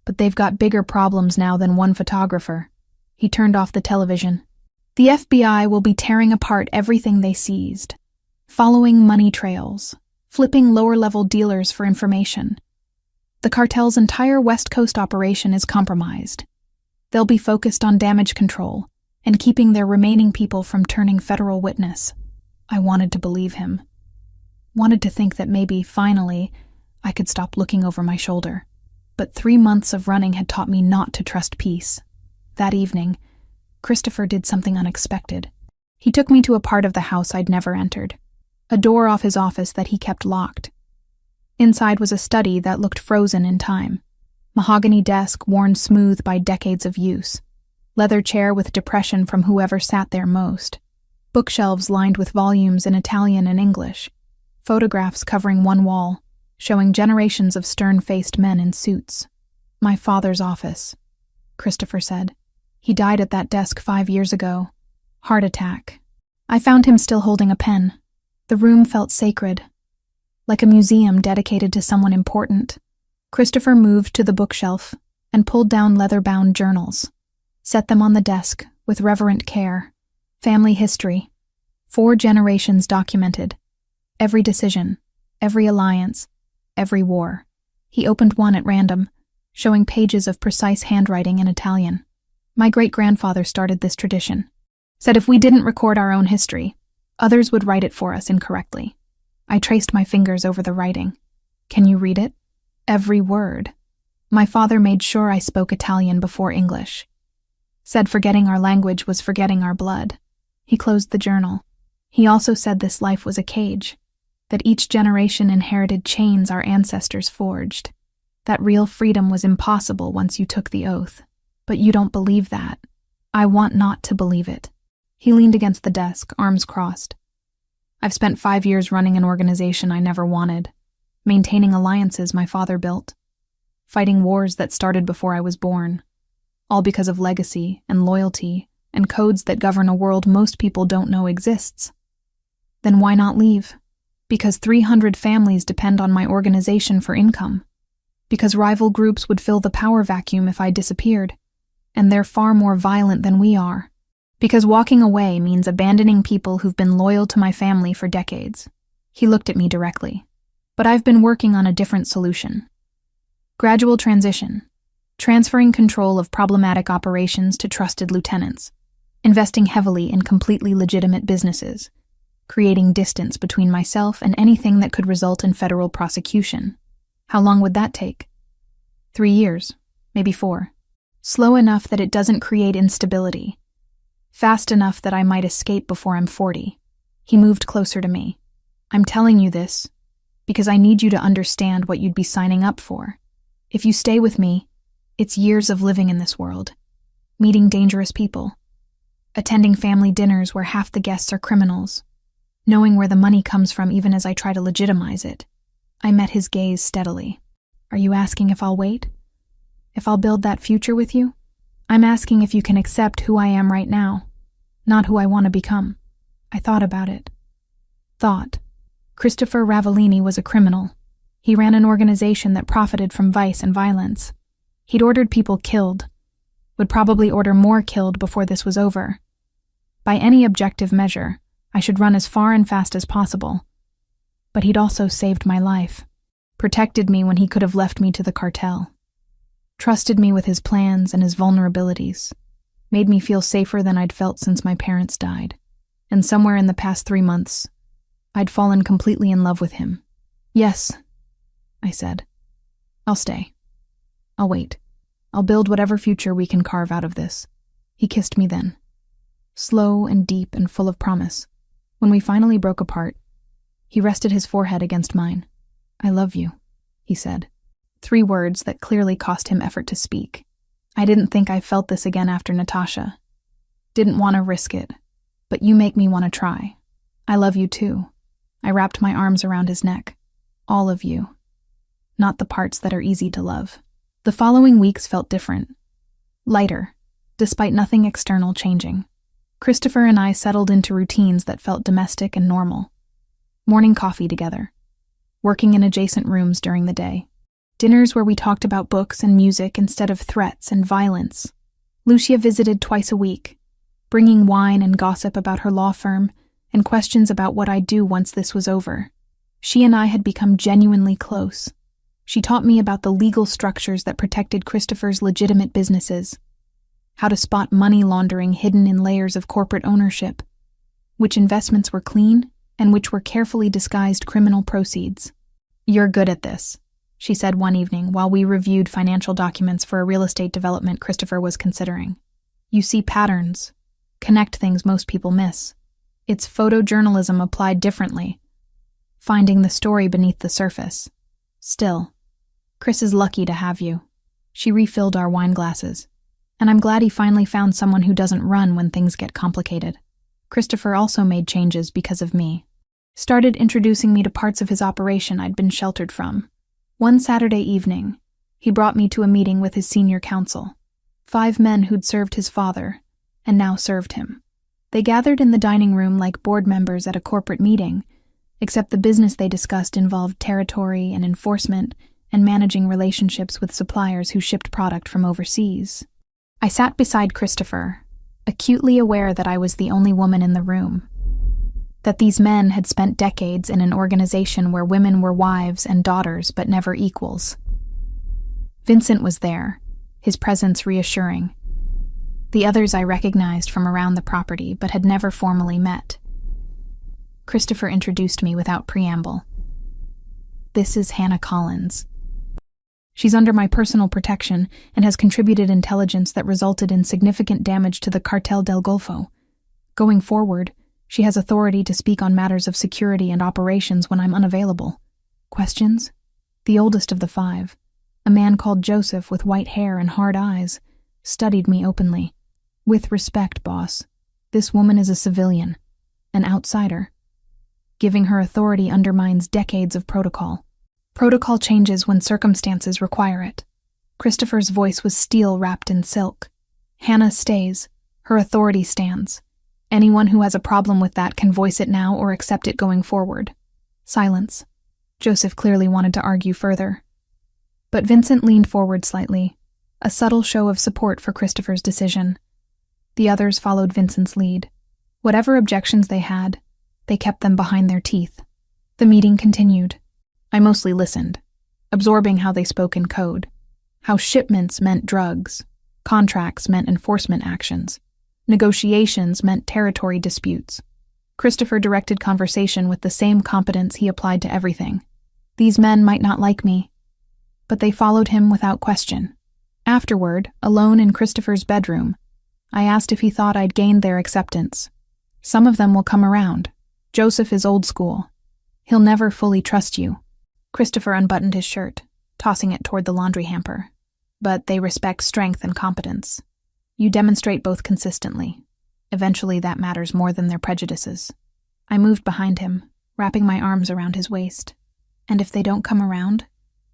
S1: But they've got bigger problems now than one photographer." He turned off the television. "The FBI will be tearing apart everything they seized, following money trails, flipping lower-level dealers for information. The cartel's entire West Coast operation is compromised. They'll be focused on damage control and keeping their remaining people from turning federal witness." I wanted to believe him. Wanted to think that maybe, finally, I could stop looking over my shoulder. But 3 months of running had taught me not to trust peace. That evening, Christopher did something unexpected. He took me to a part of the house I'd never entered, a door off his office that he kept locked. Inside was a study that looked frozen in time. Mahogany desk worn smooth by decades of use. Leather chair with depression from whoever sat there most. Bookshelves lined with volumes in Italian and English. Photographs covering one wall, showing generations of stern-faced men in suits. "My father's office," Christopher said. "He died at that desk 5 years ago. Heart attack." I found him still holding a pen. The room felt sacred, like a museum dedicated to someone important. Christopher moved to the bookshelf and pulled down leather-bound journals. Set them on the desk with reverent care. Family history. 4 generations documented. Every decision, every alliance, every war. He opened one at random, showing pages of precise handwriting in Italian. My great-grandfather started this tradition. Said if we didn't record our own history, others would write it for us incorrectly. I traced my fingers over the writing. Can you read it? Every word. My father made sure I spoke Italian before English. Said forgetting our language was forgetting our blood. He closed the journal. He also said this life was a cage, that each generation inherited chains our ancestors forged, that real freedom was impossible once you took the oath. But you don't believe that. I want not to believe it. He leaned against the desk, arms crossed. I've spent 5 years running an organization I never wanted, maintaining alliances my father built, fighting wars that started before I was born, all because of legacy and loyalty and codes that govern a world most people don't know exists. Then why not leave? Because 300 families depend on my organization for income. Because rival groups would fill the power vacuum if I disappeared, and they're far more violent than we are. Because walking away means abandoning people who've been loyal to my family for decades. He looked at me directly. But I've been working on a different solution. Gradual transition. Transferring control of problematic operations to trusted lieutenants. Investing heavily in completely legitimate businesses. Creating distance between myself and anything that could result in federal prosecution. How long would that take? 3 years, maybe 4. Slow enough that it doesn't create instability. Fast enough that I might escape before I'm 40. He moved closer to me. I'm telling you this because I need you to understand what you'd be signing up for. If you stay with me, it's years of living in this world, meeting dangerous people, attending family dinners where half the guests are criminals, knowing where the money comes from even as I try to legitimize it. I met his gaze steadily. Are you asking if I'll wait? If I'll build that future with you? I'm asking if you can accept who I am right now, not who I want to become. I thought about it. Christopher Ravellini was a criminal. He ran an organization that profited from vice and violence. He'd ordered people killed, would probably order more killed before this was over. By any objective measure, I should run as far and fast as possible. But he'd also saved my life, protected me when he could have left me to the cartel, trusted me with his plans and his vulnerabilities, made me feel safer than I'd felt since my parents died. And somewhere in the past 3 months, I'd fallen completely in love with him. Yes, I said. I'll stay. I'll wait. I'll build whatever future we can carve out of this. He kissed me then, slow and deep and full of promise. When we finally broke apart, he rested his forehead against mine. I love you, he said. 3 words that clearly cost him effort to speak. I didn't think I felt this again after Natasha. Didn't want to risk it, but you make me want to try. I love you too. I wrapped my arms around his neck. All of you. Not the parts that are easy to love. The following weeks felt different. Lighter, despite nothing external changing. Christopher and I settled into routines that felt domestic and normal. Morning coffee together. Working in adjacent rooms during the day. Dinners where we talked about books and music instead of threats and violence. Lucia visited twice a week, bringing wine and gossip about her law firm and questions about what I'd do once this was over. She and I had become genuinely close. She taught me about the legal structures that protected Christopher's legitimate businesses, how to spot money laundering hidden in layers of corporate ownership, which investments were clean and which were carefully disguised criminal proceeds. You're good at this, she said one evening while we reviewed financial documents for a real estate development Christopher was considering. You see patterns, connect things most people miss. It's photojournalism applied differently, finding the story beneath the surface. Still, Chris is lucky to have you. She refilled our wine glasses, and I'm glad he finally found someone who doesn't run when things get complicated. Christopher also made changes because of me. Started introducing me to parts of his operation I'd been sheltered from. One Saturday evening, he brought me to a meeting with his senior counsel, 5 men who'd served his father and now served him. They gathered in the dining room like board members at a corporate meeting, except the business they discussed involved territory and enforcement and managing relationships with suppliers who shipped product from overseas. I sat beside Christopher, acutely aware that I was the only woman in the room, that these men had spent decades in an organization where women were wives and daughters but never equals. Vincent was there, his presence reassuring. The others I recognized from around the property but had never formally met. Christopher introduced me without preamble. "This is Hannah Collins. She's under my personal protection and has contributed intelligence that resulted in significant damage to the Cartel del Golfo. Going forward, she has authority to speak on matters of security and operations when I'm unavailable. Questions?" The oldest of the five, a man called Joseph with white hair and hard eyes, studied me openly. "With respect, boss, this woman is a civilian, an outsider. Giving her authority undermines decades of protocol. Protocol changes when circumstances require it." Christopher's voice was steel wrapped in silk. "Hannah stays. Her authority stands. Anyone who has a problem with that can voice it now or accept it going forward." Silence. Joseph clearly wanted to argue further. But Vincent leaned forward slightly, a subtle show of support for Christopher's decision. The others followed Vincent's lead. Whatever objections they had, they kept them behind their teeth. The meeting continued. I mostly listened, absorbing how they spoke in code, how shipments meant drugs, contracts meant enforcement actions, negotiations meant territory disputes. Christopher directed conversation with the same competence he applied to everything. These men might not like me, but they followed him without question. Afterward, alone in Christopher's bedroom, I asked if he thought I'd gained their acceptance. "Some of them will come around. Joseph is old school. He'll never fully trust you." Christopher unbuttoned his shirt, tossing it toward the laundry hamper. "But they respect strength and competence. You demonstrate both consistently. Eventually that matters more than their prejudices." I moved behind him, wrapping my arms around his waist. "And if they don't come around,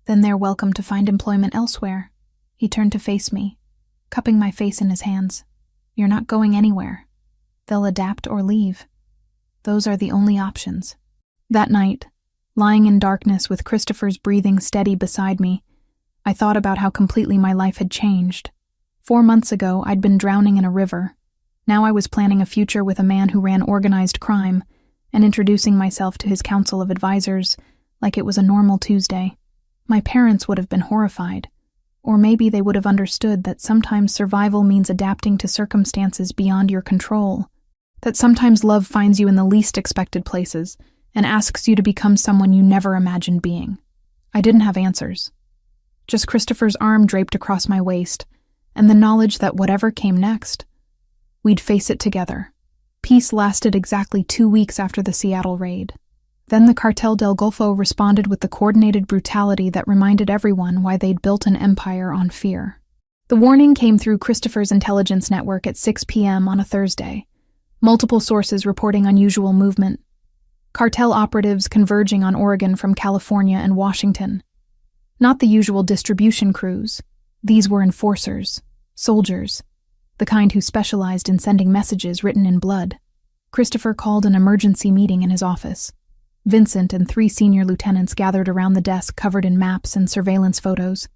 S1: then they're welcome to find employment elsewhere." He turned to face me, cupping my face in his hands. "You're not going anywhere. They'll adapt or leave. Those are the only options." That night, lying in darkness with Christopher's breathing steady beside me, I thought about how completely my life had changed. 4 months ago, I'd been drowning in a river. Now I was planning a future with a man who ran organized crime and introducing myself to his council of advisors like it was a normal Tuesday. My parents would have been horrified, or maybe they would have understood that sometimes survival means adapting to circumstances beyond your control, that sometimes love finds you in the least expected places and asks you to become someone you never imagined being. I didn't have answers. Just Christopher's arm draped across my waist, and the knowledge that whatever came next, we'd face it together. Peace lasted exactly 2 weeks after the Seattle raid. Then the Cartel del Golfo responded with the coordinated brutality that reminded everyone why they'd built an empire on fear. The warning came through Christopher's intelligence network at 6 p.m. on a Thursday. Multiple sources reporting unusual movement. Cartel operatives converging on Oregon from California and Washington. Not the usual distribution crews. These were enforcers, soldiers, the kind who specialized in sending messages written in blood. Christopher called an emergency meeting in his office. Vincent and 3 senior lieutenants gathered around the desk covered in maps and surveillance photos.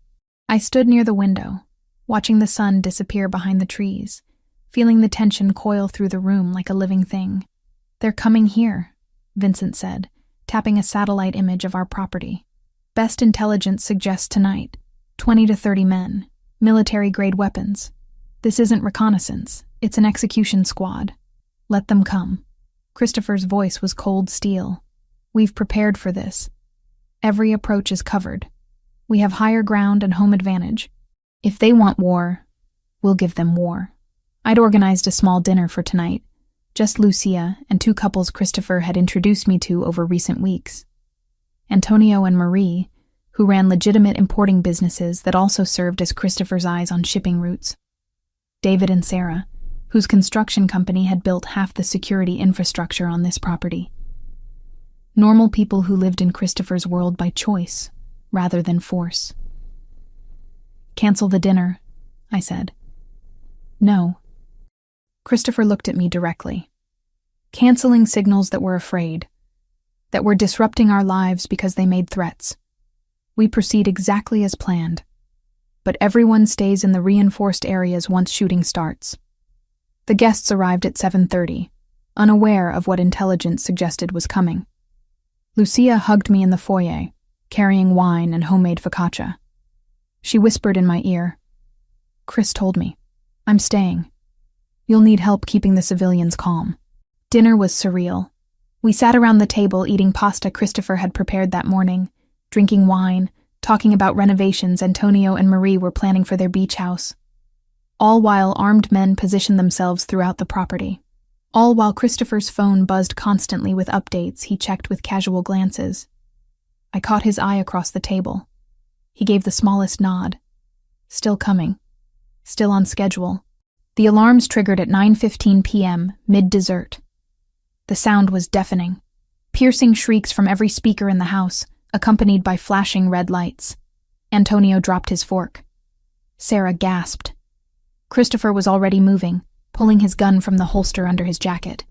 S1: I stood near the window, watching the sun disappear behind the trees, feeling the tension coil through the room like a living thing. "They're coming here," Vincent said, tapping a satellite image of our property. "Best intelligence suggests tonight, 20 to 30 men, military-grade weapons. This isn't reconnaissance, it's an execution squad. Let them come." Christopher's voice was cold steel. "We've prepared for this. Every approach is covered. We have higher ground and home advantage. If they want war, we'll give them war." I'd organized a small dinner for tonight, just Lucia and 2 couples Christopher had introduced me to over recent weeks. Antonio and Marie, who ran legitimate importing businesses that also served as Christopher's eyes on shipping routes. David and Sarah, whose construction company had built half the security infrastructure on this property. Normal people who lived in Christopher's world by choice, rather than force. "Cancel the dinner," I said. "No." Christopher looked at me directly. Canceling signals that we're afraid, that we're disrupting our lives because they made threats. We proceed exactly as planned. but everyone stays in the reinforced areas once shooting starts. The guests arrived at 7:30, unaware of what intelligence suggested was coming. Lucia hugged me in the foyer, carrying wine and homemade focaccia. She whispered in my ear, "Chris told me. I'm staying. You'll need help keeping the civilians calm." Dinner was surreal. We sat around the table eating pasta Christopher had prepared that morning, drinking wine, talking about renovations Antonio and Marie were planning for their beach house. All while armed men positioned themselves throughout the property. All while Christopher's phone buzzed constantly with updates he checked with casual glances. I caught his eye across the table. He gave the smallest nod. Still coming. Still on schedule. The alarms triggered at 9:15 p.m., mid-dessert. The sound was deafening. Piercing shrieks from every speaker in the house, accompanied by flashing red lights. Antonio dropped his fork. Sarah gasped. Christopher was already moving, pulling his gun from the holster under his jacket.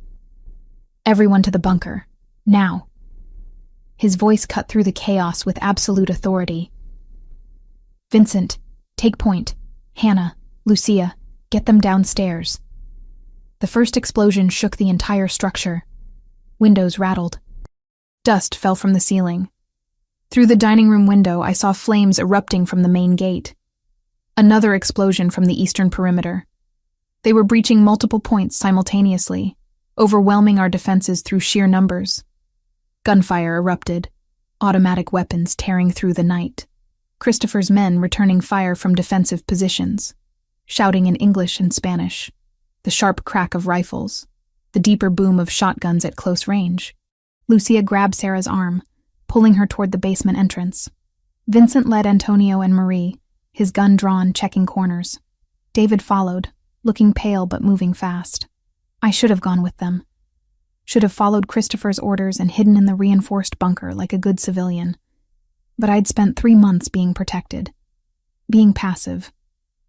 S1: "Everyone to the bunker. Now." His voice cut through the chaos with absolute authority. "Vincent, take point. Hannah, Lucia, get them downstairs." The first explosion shook the entire structure. Windows rattled. Dust fell from the ceiling. Through the dining room window, I saw flames erupting from the main gate. Another explosion from the eastern perimeter. They were breaching multiple points simultaneously, overwhelming our defenses through sheer numbers. Gunfire erupted, automatic weapons tearing through the night. Christopher's men returning fire from defensive positions, shouting in English and Spanish. The sharp crack of rifles, the deeper boom of shotguns at close range. Lucia grabbed Sarah's arm, pulling her toward the basement entrance. Vincent led Antonio and Marie, his gun drawn, checking corners. David followed, looking pale but moving fast. I should have gone with them. Should have followed Christopher's orders and hidden in the reinforced bunker like a good civilian. But I'd spent 3 months being protected. Being passive.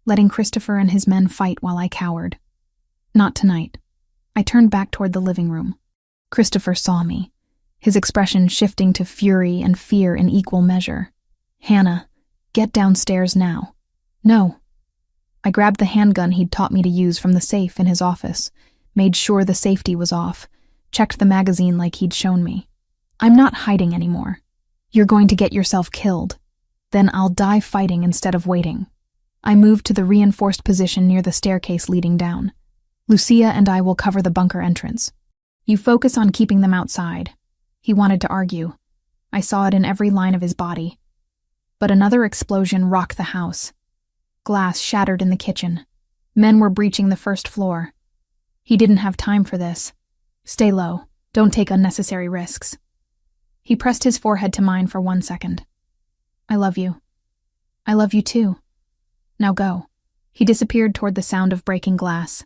S1: Letting Christopher and his men fight while I cowered. Not tonight. I turned back toward the living room. Christopher saw me, his expression shifting to fury and fear in equal measure. "Hannah, get downstairs now." "No." I grabbed the handgun he'd taught me to use from the safe in his office, made sure the safety was off, checked the magazine like he'd shown me. "I'm not hiding anymore. You're going to get yourself killed. Then I'll die fighting instead of waiting." I moved to the reinforced position near the staircase leading down. "Lucia and I will cover the bunker entrance. You focus on keeping them outside." He wanted to argue. I saw it in every line of his body. But another explosion rocked the house. Glass shattered in the kitchen. Men were breaching the first floor. He didn't have time for this. "Stay low. Don't take unnecessary risks." He pressed his forehead to mine for 1 second. "I love you. I love you too. Now go." He disappeared toward the sound of breaking glass.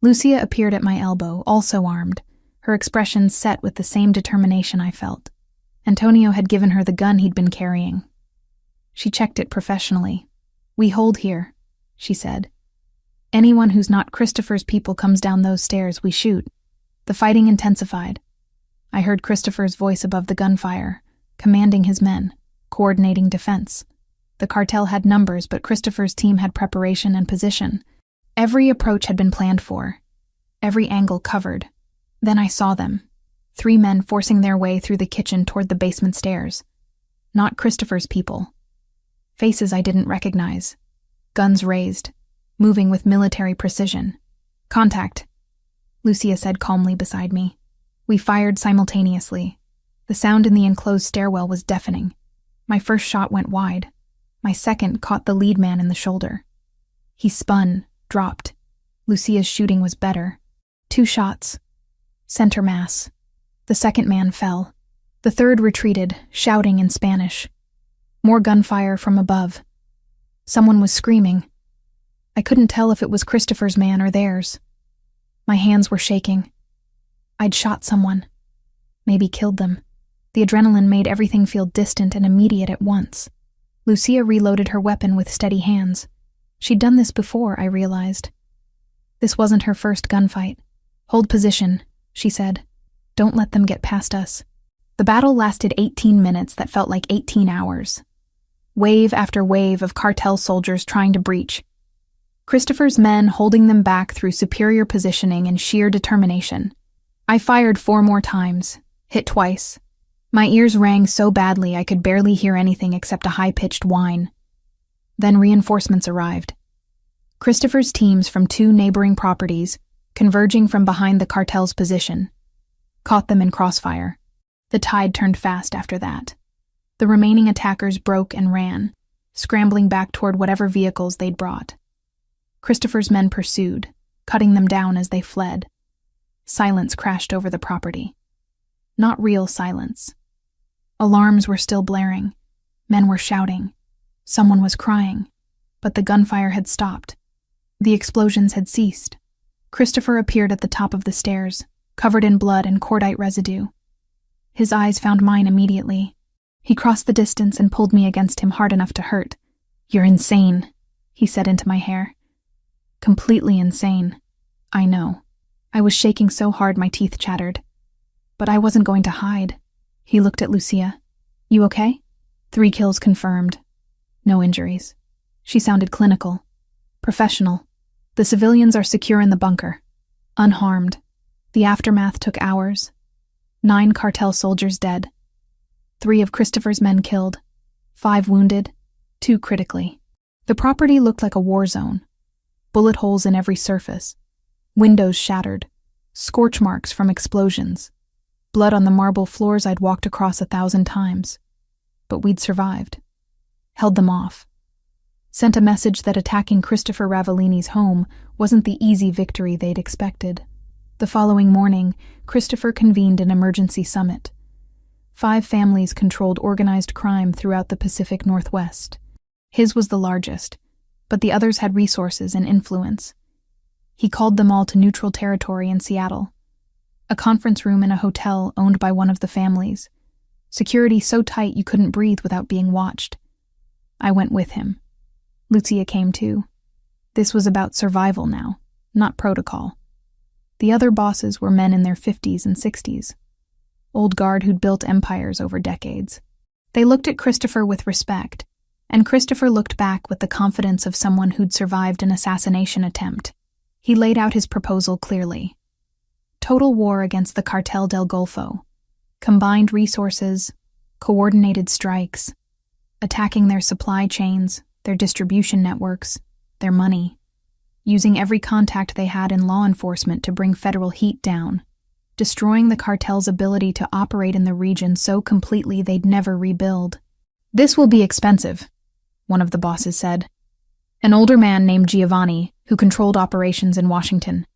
S1: Lucia appeared at my elbow, also armed, her expression set with the same determination I felt. Antonio had given her the gun he'd been carrying. She checked it professionally. "We hold here," she said. "Anyone who's not Christopher's people comes down those stairs, we shoot." The fighting intensified. I heard Christopher's voice above the gunfire, commanding his men, coordinating defense. The cartel had numbers, but Christopher's team had preparation and position. Every approach had been planned for, every angle covered. Then I saw them, 3 men forcing their way through the kitchen toward the basement stairs. Not Christopher's people. Faces I didn't recognize. Guns raised, moving with military precision. "Contact," Lucia said calmly beside me. We fired simultaneously. The sound in the enclosed stairwell was deafening. My first shot went wide. My second caught the lead man in the shoulder. He spun, dropped. Lucia's shooting was better. 2 shots. Center mass. The second man fell. The third retreated, shouting in Spanish. More gunfire from above. Someone was screaming. I couldn't tell if it was Christopher's man or theirs. My hands were shaking. I'd shot someone. Maybe killed them. The adrenaline made everything feel distant and immediate at once. Lucia reloaded her weapon with steady hands. She'd done this before, I realized. This wasn't her first gunfight. "Hold position," she said. "Don't let them get past us." The battle lasted 18 minutes that felt like 18 hours. wave after wave of cartel soldiers trying to breach. Christopher's men holding them back through superior positioning and sheer determination. I fired 4 more times, hit twice. My ears rang so badly I could barely hear anything except a high-pitched whine. Then reinforcements arrived. Christopher's teams from 2 neighboring properties, converging from behind the cartel's position, caught them in crossfire. The tide turned fast after that. The remaining attackers broke and ran, scrambling back toward whatever vehicles they'd brought. Christopher's men pursued, cutting them down as they fled. Silence crashed over the property. Not real silence. Alarms were still blaring. Men were shouting. Someone was crying. But the gunfire had stopped. The explosions had ceased. Christopher appeared at the top of the stairs, covered in blood and cordite residue. His eyes found mine immediately. He crossed the distance and pulled me against him hard enough to hurt. "You're insane," he said into my hair. Completely insane. I know. I was shaking so hard my teeth chattered. But I wasn't going to hide. He looked at Lucia. "You okay?" 3 kills confirmed. No injuries. She sounded clinical. Professional. The civilians are secure in the bunker. Unharmed. The aftermath took hours. 9 cartel soldiers dead. 3 of Christopher's men killed. 5 wounded. 2 critically. The property looked like a war zone. Bullet holes in every surface. Windows shattered. Scorch marks from explosions. Blood on the marble floors I'd walked across 1,000 times. But we'd survived. Held them off. Sent a message that attacking Christopher Ravellini's home wasn't the easy victory they'd expected. The following morning, Christopher convened an emergency summit. 5 families controlled organized crime throughout the Pacific Northwest. His was the largest, but the others had resources and influence. He called them all to neutral territory in Seattle. A conference room in a hotel owned by one of the families. Security so tight you couldn't breathe without being watched. I went with him. Lucia came too. This was about survival now, not protocol. The other bosses were men in their 50s and 60s. Old guard who'd built empires over decades. They looked at Christopher with respect, and Christopher looked back with the confidence of someone who'd survived an assassination attempt. He laid out his proposal clearly. Total war against the Cartel del Golfo. Combined resources, coordinated strikes, attacking their supply chains, their distribution networks, their money, using every contact they had in law enforcement to bring federal heat down, destroying the cartel's ability to operate in the region so completely they'd never rebuild. "This will be expensive," one of the bosses said. An older man named Giovanni, who controlled operations in Washington.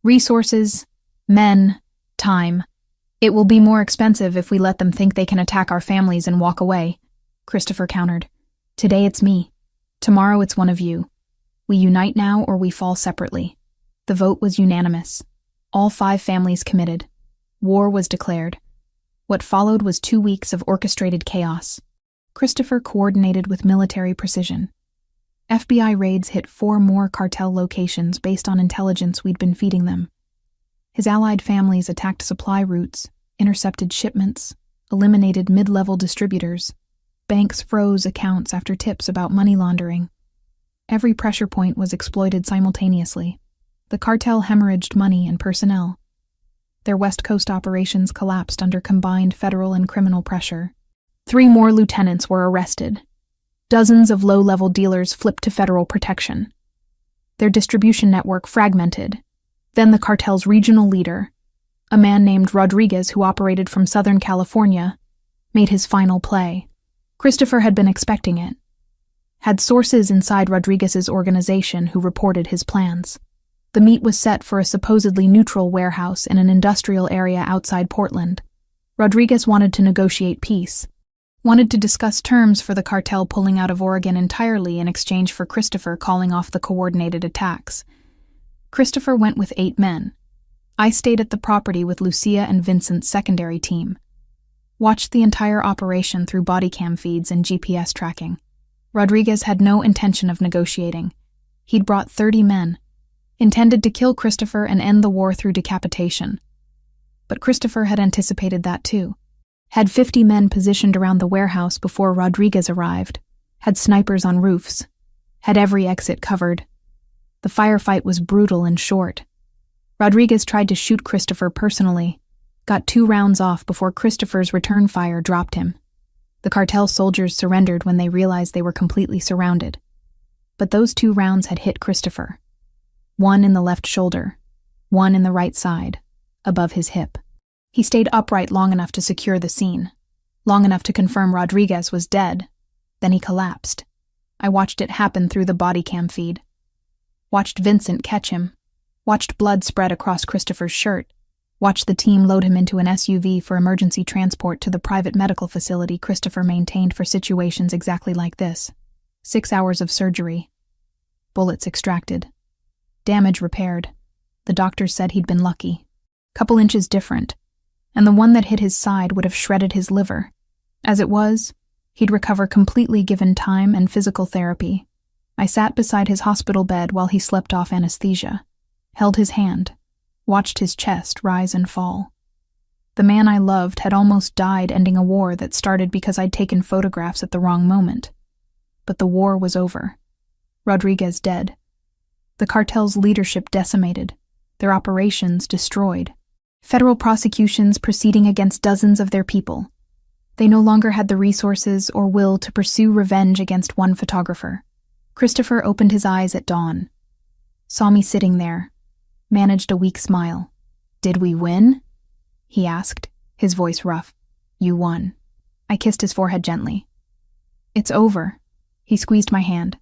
S1: "Resources, men, time. It will be more expensive if we let them think they can attack our families and walk away," Christopher countered. "Today it's me. Tomorrow it's one of you. We unite now or we fall separately." The vote was unanimous. All 5 families committed. War was declared. What followed was 2 weeks of orchestrated chaos. Christopher coordinated with military precision. FBI raids hit 4 more cartel locations based on intelligence we'd been feeding them. His allied families attacked supply routes, intercepted shipments, eliminated mid-level distributors. Banks froze accounts after tips about money laundering. Every pressure point was exploited simultaneously. The cartel hemorrhaged money and personnel. Their West Coast operations collapsed under combined federal and criminal pressure. 3 more lieutenants were arrested. Dozens of low-level dealers flipped to federal protection. Their distribution network fragmented. Then the cartel's regional leader, a man named Rodriguez who operated from Southern California, made his final play. Christopher had been expecting it. Had sources inside Rodriguez's organization who reported his plans. The meet was set for a supposedly neutral warehouse in an industrial area outside Portland. Rodriguez wanted to negotiate peace. Wanted to discuss terms for the cartel pulling out of Oregon entirely in exchange for Christopher calling off the coordinated attacks. Christopher went with 8 men. I stayed at the property with Lucia and Vincent's secondary team. Watched the entire operation through body cam feeds and GPS tracking. Rodriguez had no intention of negotiating. He'd brought 30 men, intended to kill Christopher and end the war through decapitation. But Christopher had anticipated that too. Had 50 men positioned around the warehouse before Rodriguez arrived. had snipers on roofs, had every exit covered. The firefight was brutal and short. Rodriguez tried to shoot Christopher personally, got 2 rounds off before Christopher's return fire dropped him. The cartel soldiers surrendered when they realized they were completely surrounded. But those 2 rounds had hit Christopher. 1 in the left shoulder, 1 in the right side, above his hip. He stayed upright long enough to secure the scene, long enough to confirm Rodriguez was dead. Then he collapsed. I watched it happen through the body cam feed. Watched Vincent catch him. Watched blood spread across Christopher's shirt. Watched the team load him into an SUV for emergency transport to the private medical facility Christopher maintained for situations exactly like this. 6 hours of surgery. Bullets extracted. Damage repaired. The doctors said he'd been lucky. Couple inches different. And the one that hit his side would have shredded his liver. As it was, he'd recover completely given time and physical therapy. I sat beside his hospital bed while he slept off anesthesia, held his hand, watched his chest rise and fall. The man I loved had almost died ending a war that started because I'd taken photographs at the wrong moment. But the war was over. Rodriguez dead. The cartel's leadership decimated, their operations destroyed. Federal prosecutions proceeding against dozens of their people. They no longer had the resources or will to pursue revenge against one photographer. Christopher opened his eyes at dawn. Saw me sitting there. Managed a weak smile. "Did we win?" he asked, his voice rough. "You won." I kissed his forehead gently. "It's over." He squeezed my hand.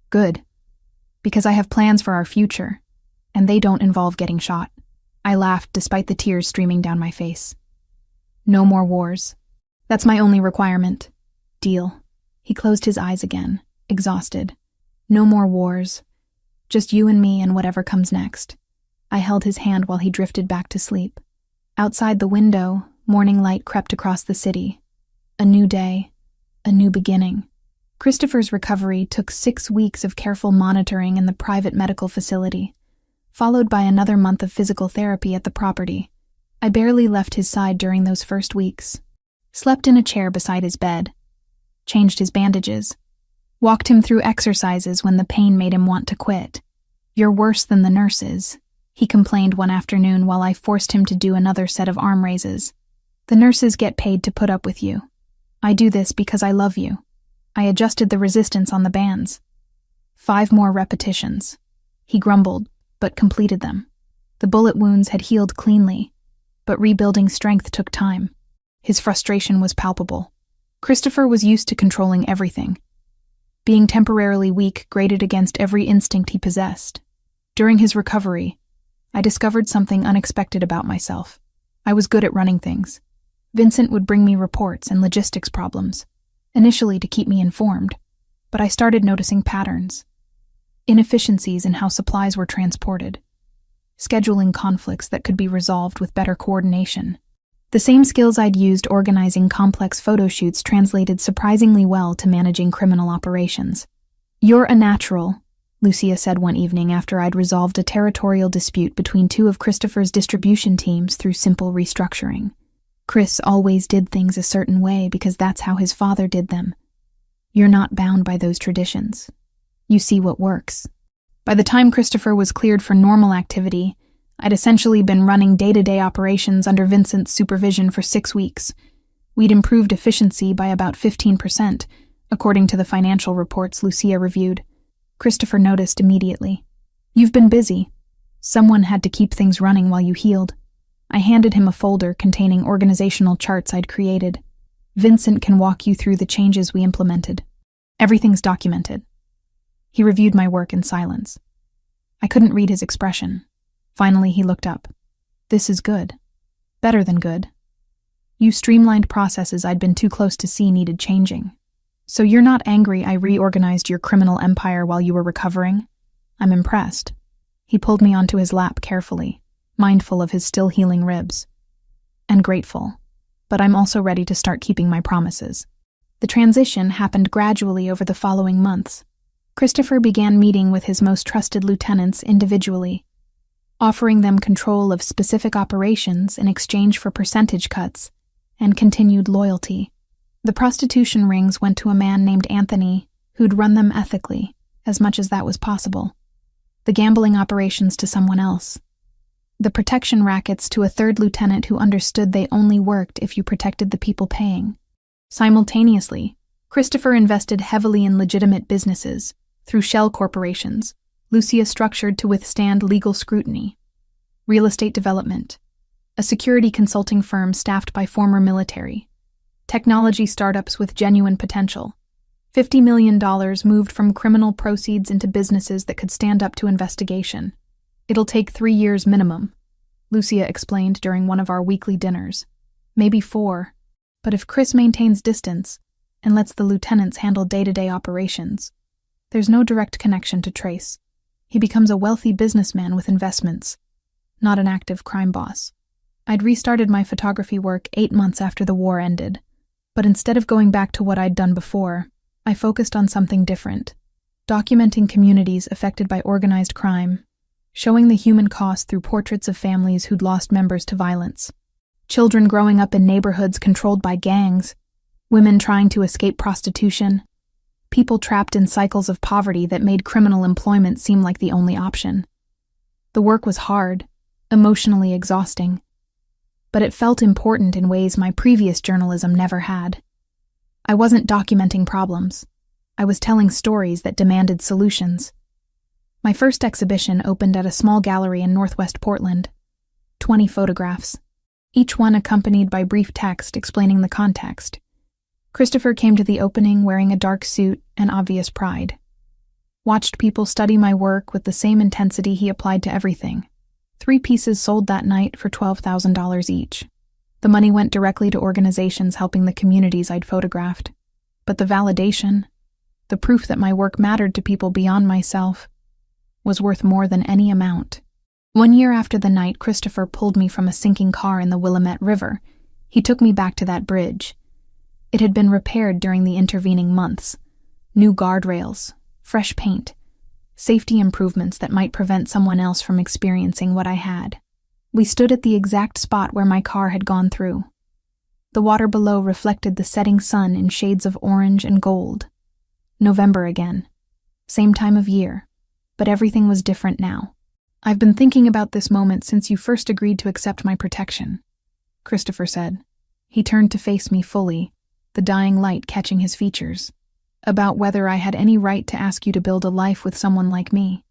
S1: "Good. Because I have plans for our future, and they don't involve getting shot." I laughed despite the tears streaming down my face. "No more wars. That's my only requirement." "Deal." He closed his eyes again, exhausted. "No more wars. Just you and me and whatever comes next." I held his hand while he drifted back to sleep. Outside the window, morning light crept across the city. A new day, a new beginning. Christopher's recovery took 6 weeks of careful monitoring in the private medical facility, followed by another month of physical therapy at the property. I barely left his side during those first weeks. Slept in a chair beside his bed. Changed his bandages. Walked him through exercises when the pain made him want to quit. "You're worse than the nurses," he complained one afternoon while I forced him to do another set of arm raises. "The nurses get paid to put up with you. I do this because I love you." I adjusted the resistance on the bands. 5 more repetitions. He grumbled, but completed them. The bullet wounds had healed cleanly, but rebuilding strength took time. His frustration was palpable. Christopher was used to controlling everything. Being temporarily weak grated against every instinct he possessed. During his recovery, I discovered something unexpected about myself. I was good at running things. Vincent would bring me reports and logistics problems, initially to keep me informed, but I started noticing patterns. Inefficiencies in how supplies were transported. Scheduling conflicts that could be resolved with better coordination. The same skills I'd used organizing complex photo shoots translated surprisingly well to managing criminal operations. "You're a natural," Lucia said one evening after I'd resolved a territorial dispute between 2 of Christopher's distribution teams through simple restructuring. "Chris always did things a certain way because that's how his father did them. You're not bound by those traditions. You see what works." By the time Christopher was cleared for normal activity, I'd essentially been running day-to-day operations under Vincent's supervision for 6 weeks. We'd improved efficiency by about 15%, according to the financial reports Lucia reviewed. Christopher noticed immediately. "You've been busy. Someone had to keep things running while you healed." I handed him a folder containing organizational charts I'd created. "Vincent can walk you through the changes we implemented. Everything's documented." He reviewed my work in silence. I couldn't read his expression. Finally, he looked up. "This is good. Better than good. You streamlined processes I'd been too close to see needed changing. So you're not angry I reorganized your criminal empire while you were recovering? I'm impressed." He pulled me onto his lap carefully, mindful of his still healing ribs. "And grateful. But I'm also ready to start keeping my promises." The transition happened gradually over the following months. Christopher began meeting with his most trusted lieutenants individually, offering them control of specific operations in exchange for percentage cuts and continued loyalty. The prostitution rings went to a man named Anthony, who'd run them ethically, as much as that was possible. The gambling operations to someone else. The protection rackets to a third lieutenant who understood they only worked if you protected the people paying. Simultaneously, Christopher invested heavily in legitimate businesses, through shell corporations, Lucia structured to withstand legal scrutiny. Real estate development, a security consulting firm staffed by former military. Technology startups with genuine potential. $50 million moved from criminal proceeds into businesses that could stand up to investigation. It'll take 3 years minimum, Lucia explained during one of our weekly dinners. Maybe 4, but if Chris maintains distance and lets the lieutenants handle day-to-day operations, there's no direct connection to trace. He becomes a wealthy businessman with investments, not an active crime boss. I'd restarted my photography work 8 months after the war ended, but instead of going back to what I'd done before, I focused on something different, documenting communities affected by organized crime, showing the human cost through portraits of families who'd lost members to violence, children growing up in neighborhoods controlled by gangs, women trying to escape prostitution, people trapped in cycles of poverty that made criminal employment seem like the only option. The work was hard, emotionally exhausting, but it felt important in ways my previous journalism never had. I wasn't documenting problems. I was telling stories that demanded solutions. My first exhibition opened at a small gallery in Northwest Portland. 20 photographs, each one accompanied by brief text explaining the context. Christopher came to the opening wearing a dark suit and obvious pride. Watched people study my work with the same intensity he applied to everything. 3 pieces sold that night for $12,000 each. The money went directly to organizations helping the communities I'd photographed. But the validation, the proof that my work mattered to people beyond myself, was worth more than any amount. 1 year after the night Christopher pulled me from a sinking car in the Willamette River, he took me back to that bridge. It had been repaired during the intervening months. New guardrails, fresh paint, safety improvements that might prevent someone else from experiencing what I had. We stood at the exact spot where my car had gone through. The water below reflected the setting sun in shades of orange and gold. November again. Same time of year. But everything was different now. I've been thinking about this moment since you first agreed to accept my protection, Christopher said. He turned to face me fully, the dying light catching his features. About whether I had any right to ask you to build a life with someone like me.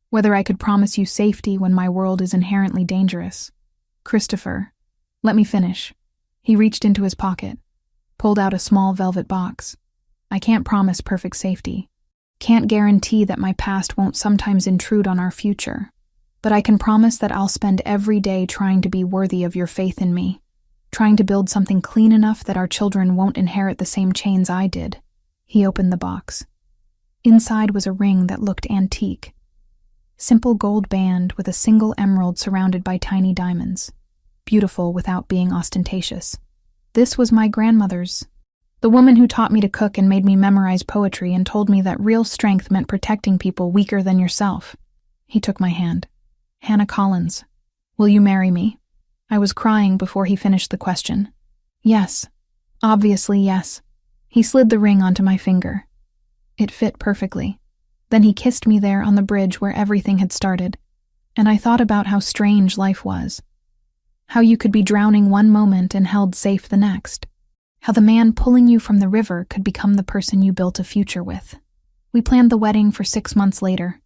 S1: Whether I could promise you safety when my world is inherently dangerous. Christopher, let me finish. He reached into his pocket, pulled out a small velvet box. I can't promise perfect safety. Can't guarantee that my past won't sometimes intrude on our future. But I can promise that I'll spend every day trying to be worthy of your faith in me. Trying to build something clean enough that our children won't inherit the same chains I did. He opened the box. Inside was a ring that looked antique. Simple gold band with a single emerald surrounded by tiny diamonds. Beautiful without being ostentatious. This was my grandmother's. The woman who taught me to cook and made me memorize poetry and told me that real strength meant protecting people weaker than yourself. He took my hand. Hannah Collins. Will you marry me? I was crying before he finished the question. Yes. Obviously yes. He slid the ring onto my finger. It fit perfectly. Then he kissed me there on the bridge where everything had started, and I thought about how strange life was. How you could be drowning one moment and held safe the next. How the man pulling you from the river could become the person you built a future with. We planned the wedding for 6 months later.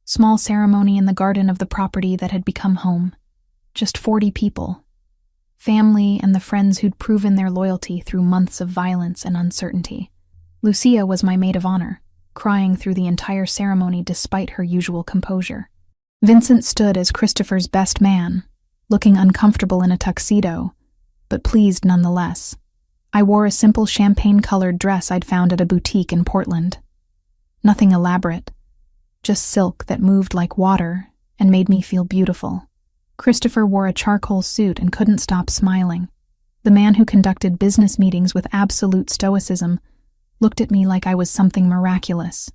S1: Small ceremony in the garden of the property that had become home. Just 40 people. Family and the friends who'd proven their loyalty through months of violence and uncertainty. Lucia was my maid of honor, crying through the entire ceremony despite her usual composure. Vincent stood as Christopher's best man, looking uncomfortable in a tuxedo, but pleased nonetheless. I wore a simple champagne-colored dress I'd found at a boutique in Portland. Nothing elaborate, just silk that moved like water and made me feel beautiful. Christopher wore a charcoal suit and couldn't stop smiling. The man who conducted business meetings with absolute stoicism looked at me like I was something miraculous.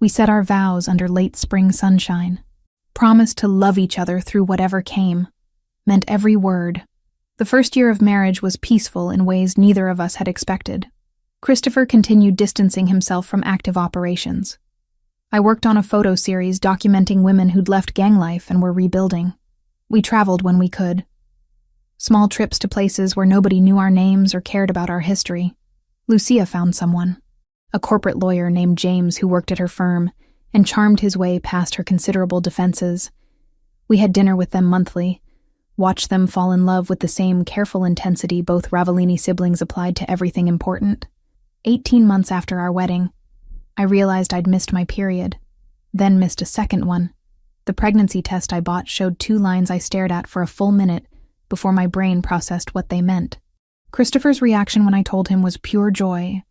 S1: We said our vows under late spring sunshine. Promised to love each other through whatever came. Meant every word. The first year of marriage was peaceful in ways neither of us had expected. Christopher continued distancing himself from active operations. I worked on a photo series documenting women who'd left gang life and were rebuilding. We traveled when we could. Small trips to places where nobody knew our names or cared about our history. Lucia found someone, a corporate lawyer named James who worked at her firm and charmed his way past her considerable defenses. We had dinner with them monthly, watched them fall in love with the same careful intensity both Ravellini siblings applied to everything important. 18 months after our wedding, I realized I'd missed my period, then missed a second one. The pregnancy test I bought showed 2 lines I stared at for a full minute before my brain processed what they meant. Christopher's reaction when I told him was pure joy,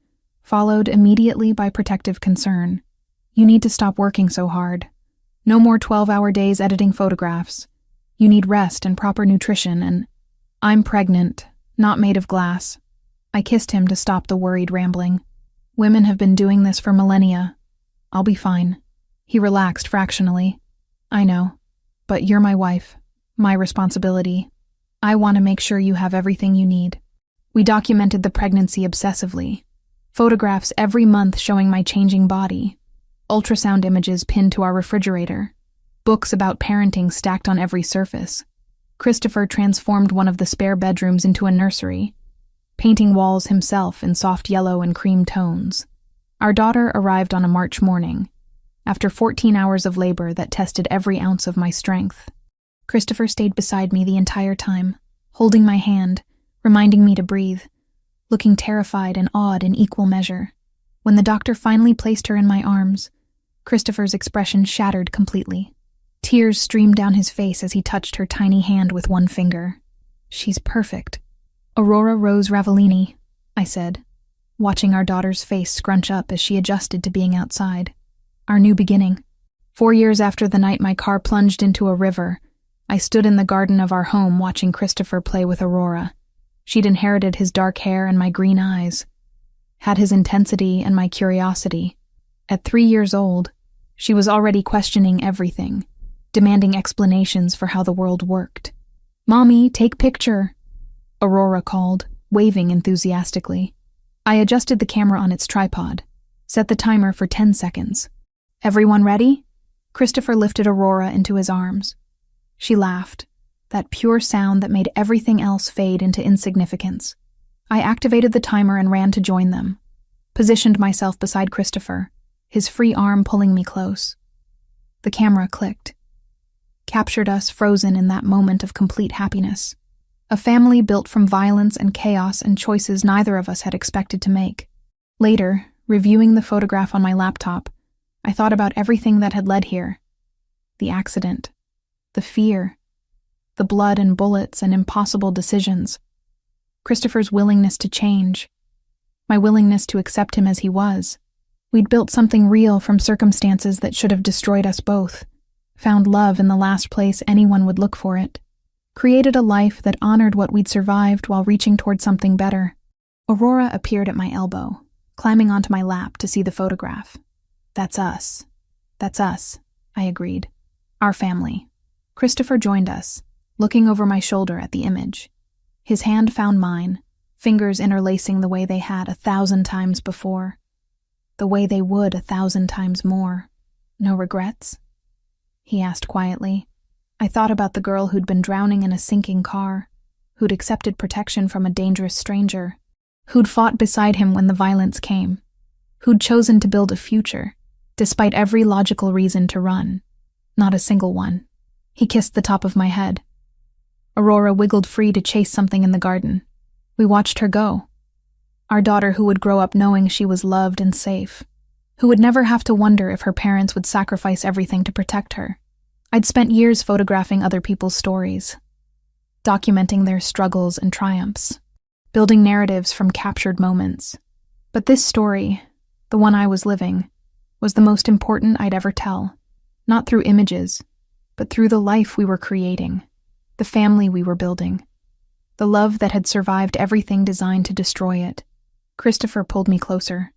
S1: followed immediately by protective concern. You need to stop working so hard. No more 12-hour days editing photographs. You need rest and proper nutrition, and I'm pregnant, not made of glass. I kissed him to stop the worried rambling. Women have been doing this for millennia. I'll be fine. He relaxed fractionally. I know, but you're my wife, my responsibility. I want to make sure you have everything you need. We documented the pregnancy obsessively. Photographs every month showing my changing body. Ultrasound images pinned to our refrigerator. Books about parenting stacked on every surface. Christopher transformed one of the spare bedrooms into a nursery, painting walls himself in soft yellow and cream tones. Our daughter arrived on a March morning, after 14 hours of labor that tested every ounce of my strength. Christopher stayed beside me the entire time, holding my hand, reminding me to breathe, looking terrified and awed in equal measure. When the doctor finally placed her in my arms, Christopher's expression shattered completely. Tears streamed down his face as he touched her tiny hand with one finger. She's perfect. Aurora Rose Ravellini, I said, watching our daughter's face scrunch up as she adjusted to being outside. Our new beginning. 4 years after the night my car plunged into a river, I stood in the garden of our home watching Christopher play with Aurora. She'd inherited his dark hair and my green eyes, had his intensity and my curiosity. At 3 years old, she was already questioning everything, demanding explanations for how the world worked. "Mommy, take picture," Aurora called, waving enthusiastically. I adjusted the camera on its tripod, set the timer for 10 seconds. "Everyone ready?" Christopher lifted Aurora into his arms. She laughed, that pure sound that made everything else fade into insignificance. I activated the timer and ran to join them, positioned myself beside Christopher, his free arm pulling me close. The camera clicked, captured us frozen in that moment of complete happiness. A family built from violence and chaos and choices neither of us had expected to make. Later, reviewing the photograph on my laptop, I thought about everything that had led here. The accident, the fear, the blood and bullets and impossible decisions. Christopher's willingness to change, my willingness to accept him as he was. We'd built something real from circumstances that should have destroyed us both, found love in the last place anyone would look for it, created a life that honored what we'd survived while reaching toward something better. Aurora appeared at my elbow, climbing onto my lap to see the photograph. That's us, I agreed. Our family. Christopher joined us, looking over my shoulder at the image. His hand found mine, fingers interlacing the way they had 1,000 times before. The way they would 1,000 times more. No regrets? He asked quietly. I thought about the girl who'd been drowning in a sinking car, who'd accepted protection from a dangerous stranger, who'd fought beside him when the violence came, who'd chosen to build a future, despite every logical reason to run. Not a single one. He kissed the top of my head. Aurora wiggled free to chase something in the garden. We watched her go. Our daughter who would grow up knowing she was loved and safe, who would never have to wonder if her parents would sacrifice everything to protect her. I'd spent years photographing other people's stories, documenting their struggles and triumphs, building narratives from captured moments. But this story, the one I was living, was the most important I'd ever tell, not through images, but through the life we were creating, the family we were building, the love that had survived everything designed to destroy it. Christopher pulled me closer.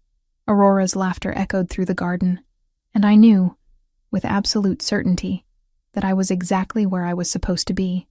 S1: Aurora's laughter echoed through the garden, and I knew, with absolute certainty, that I was exactly where I was supposed to be.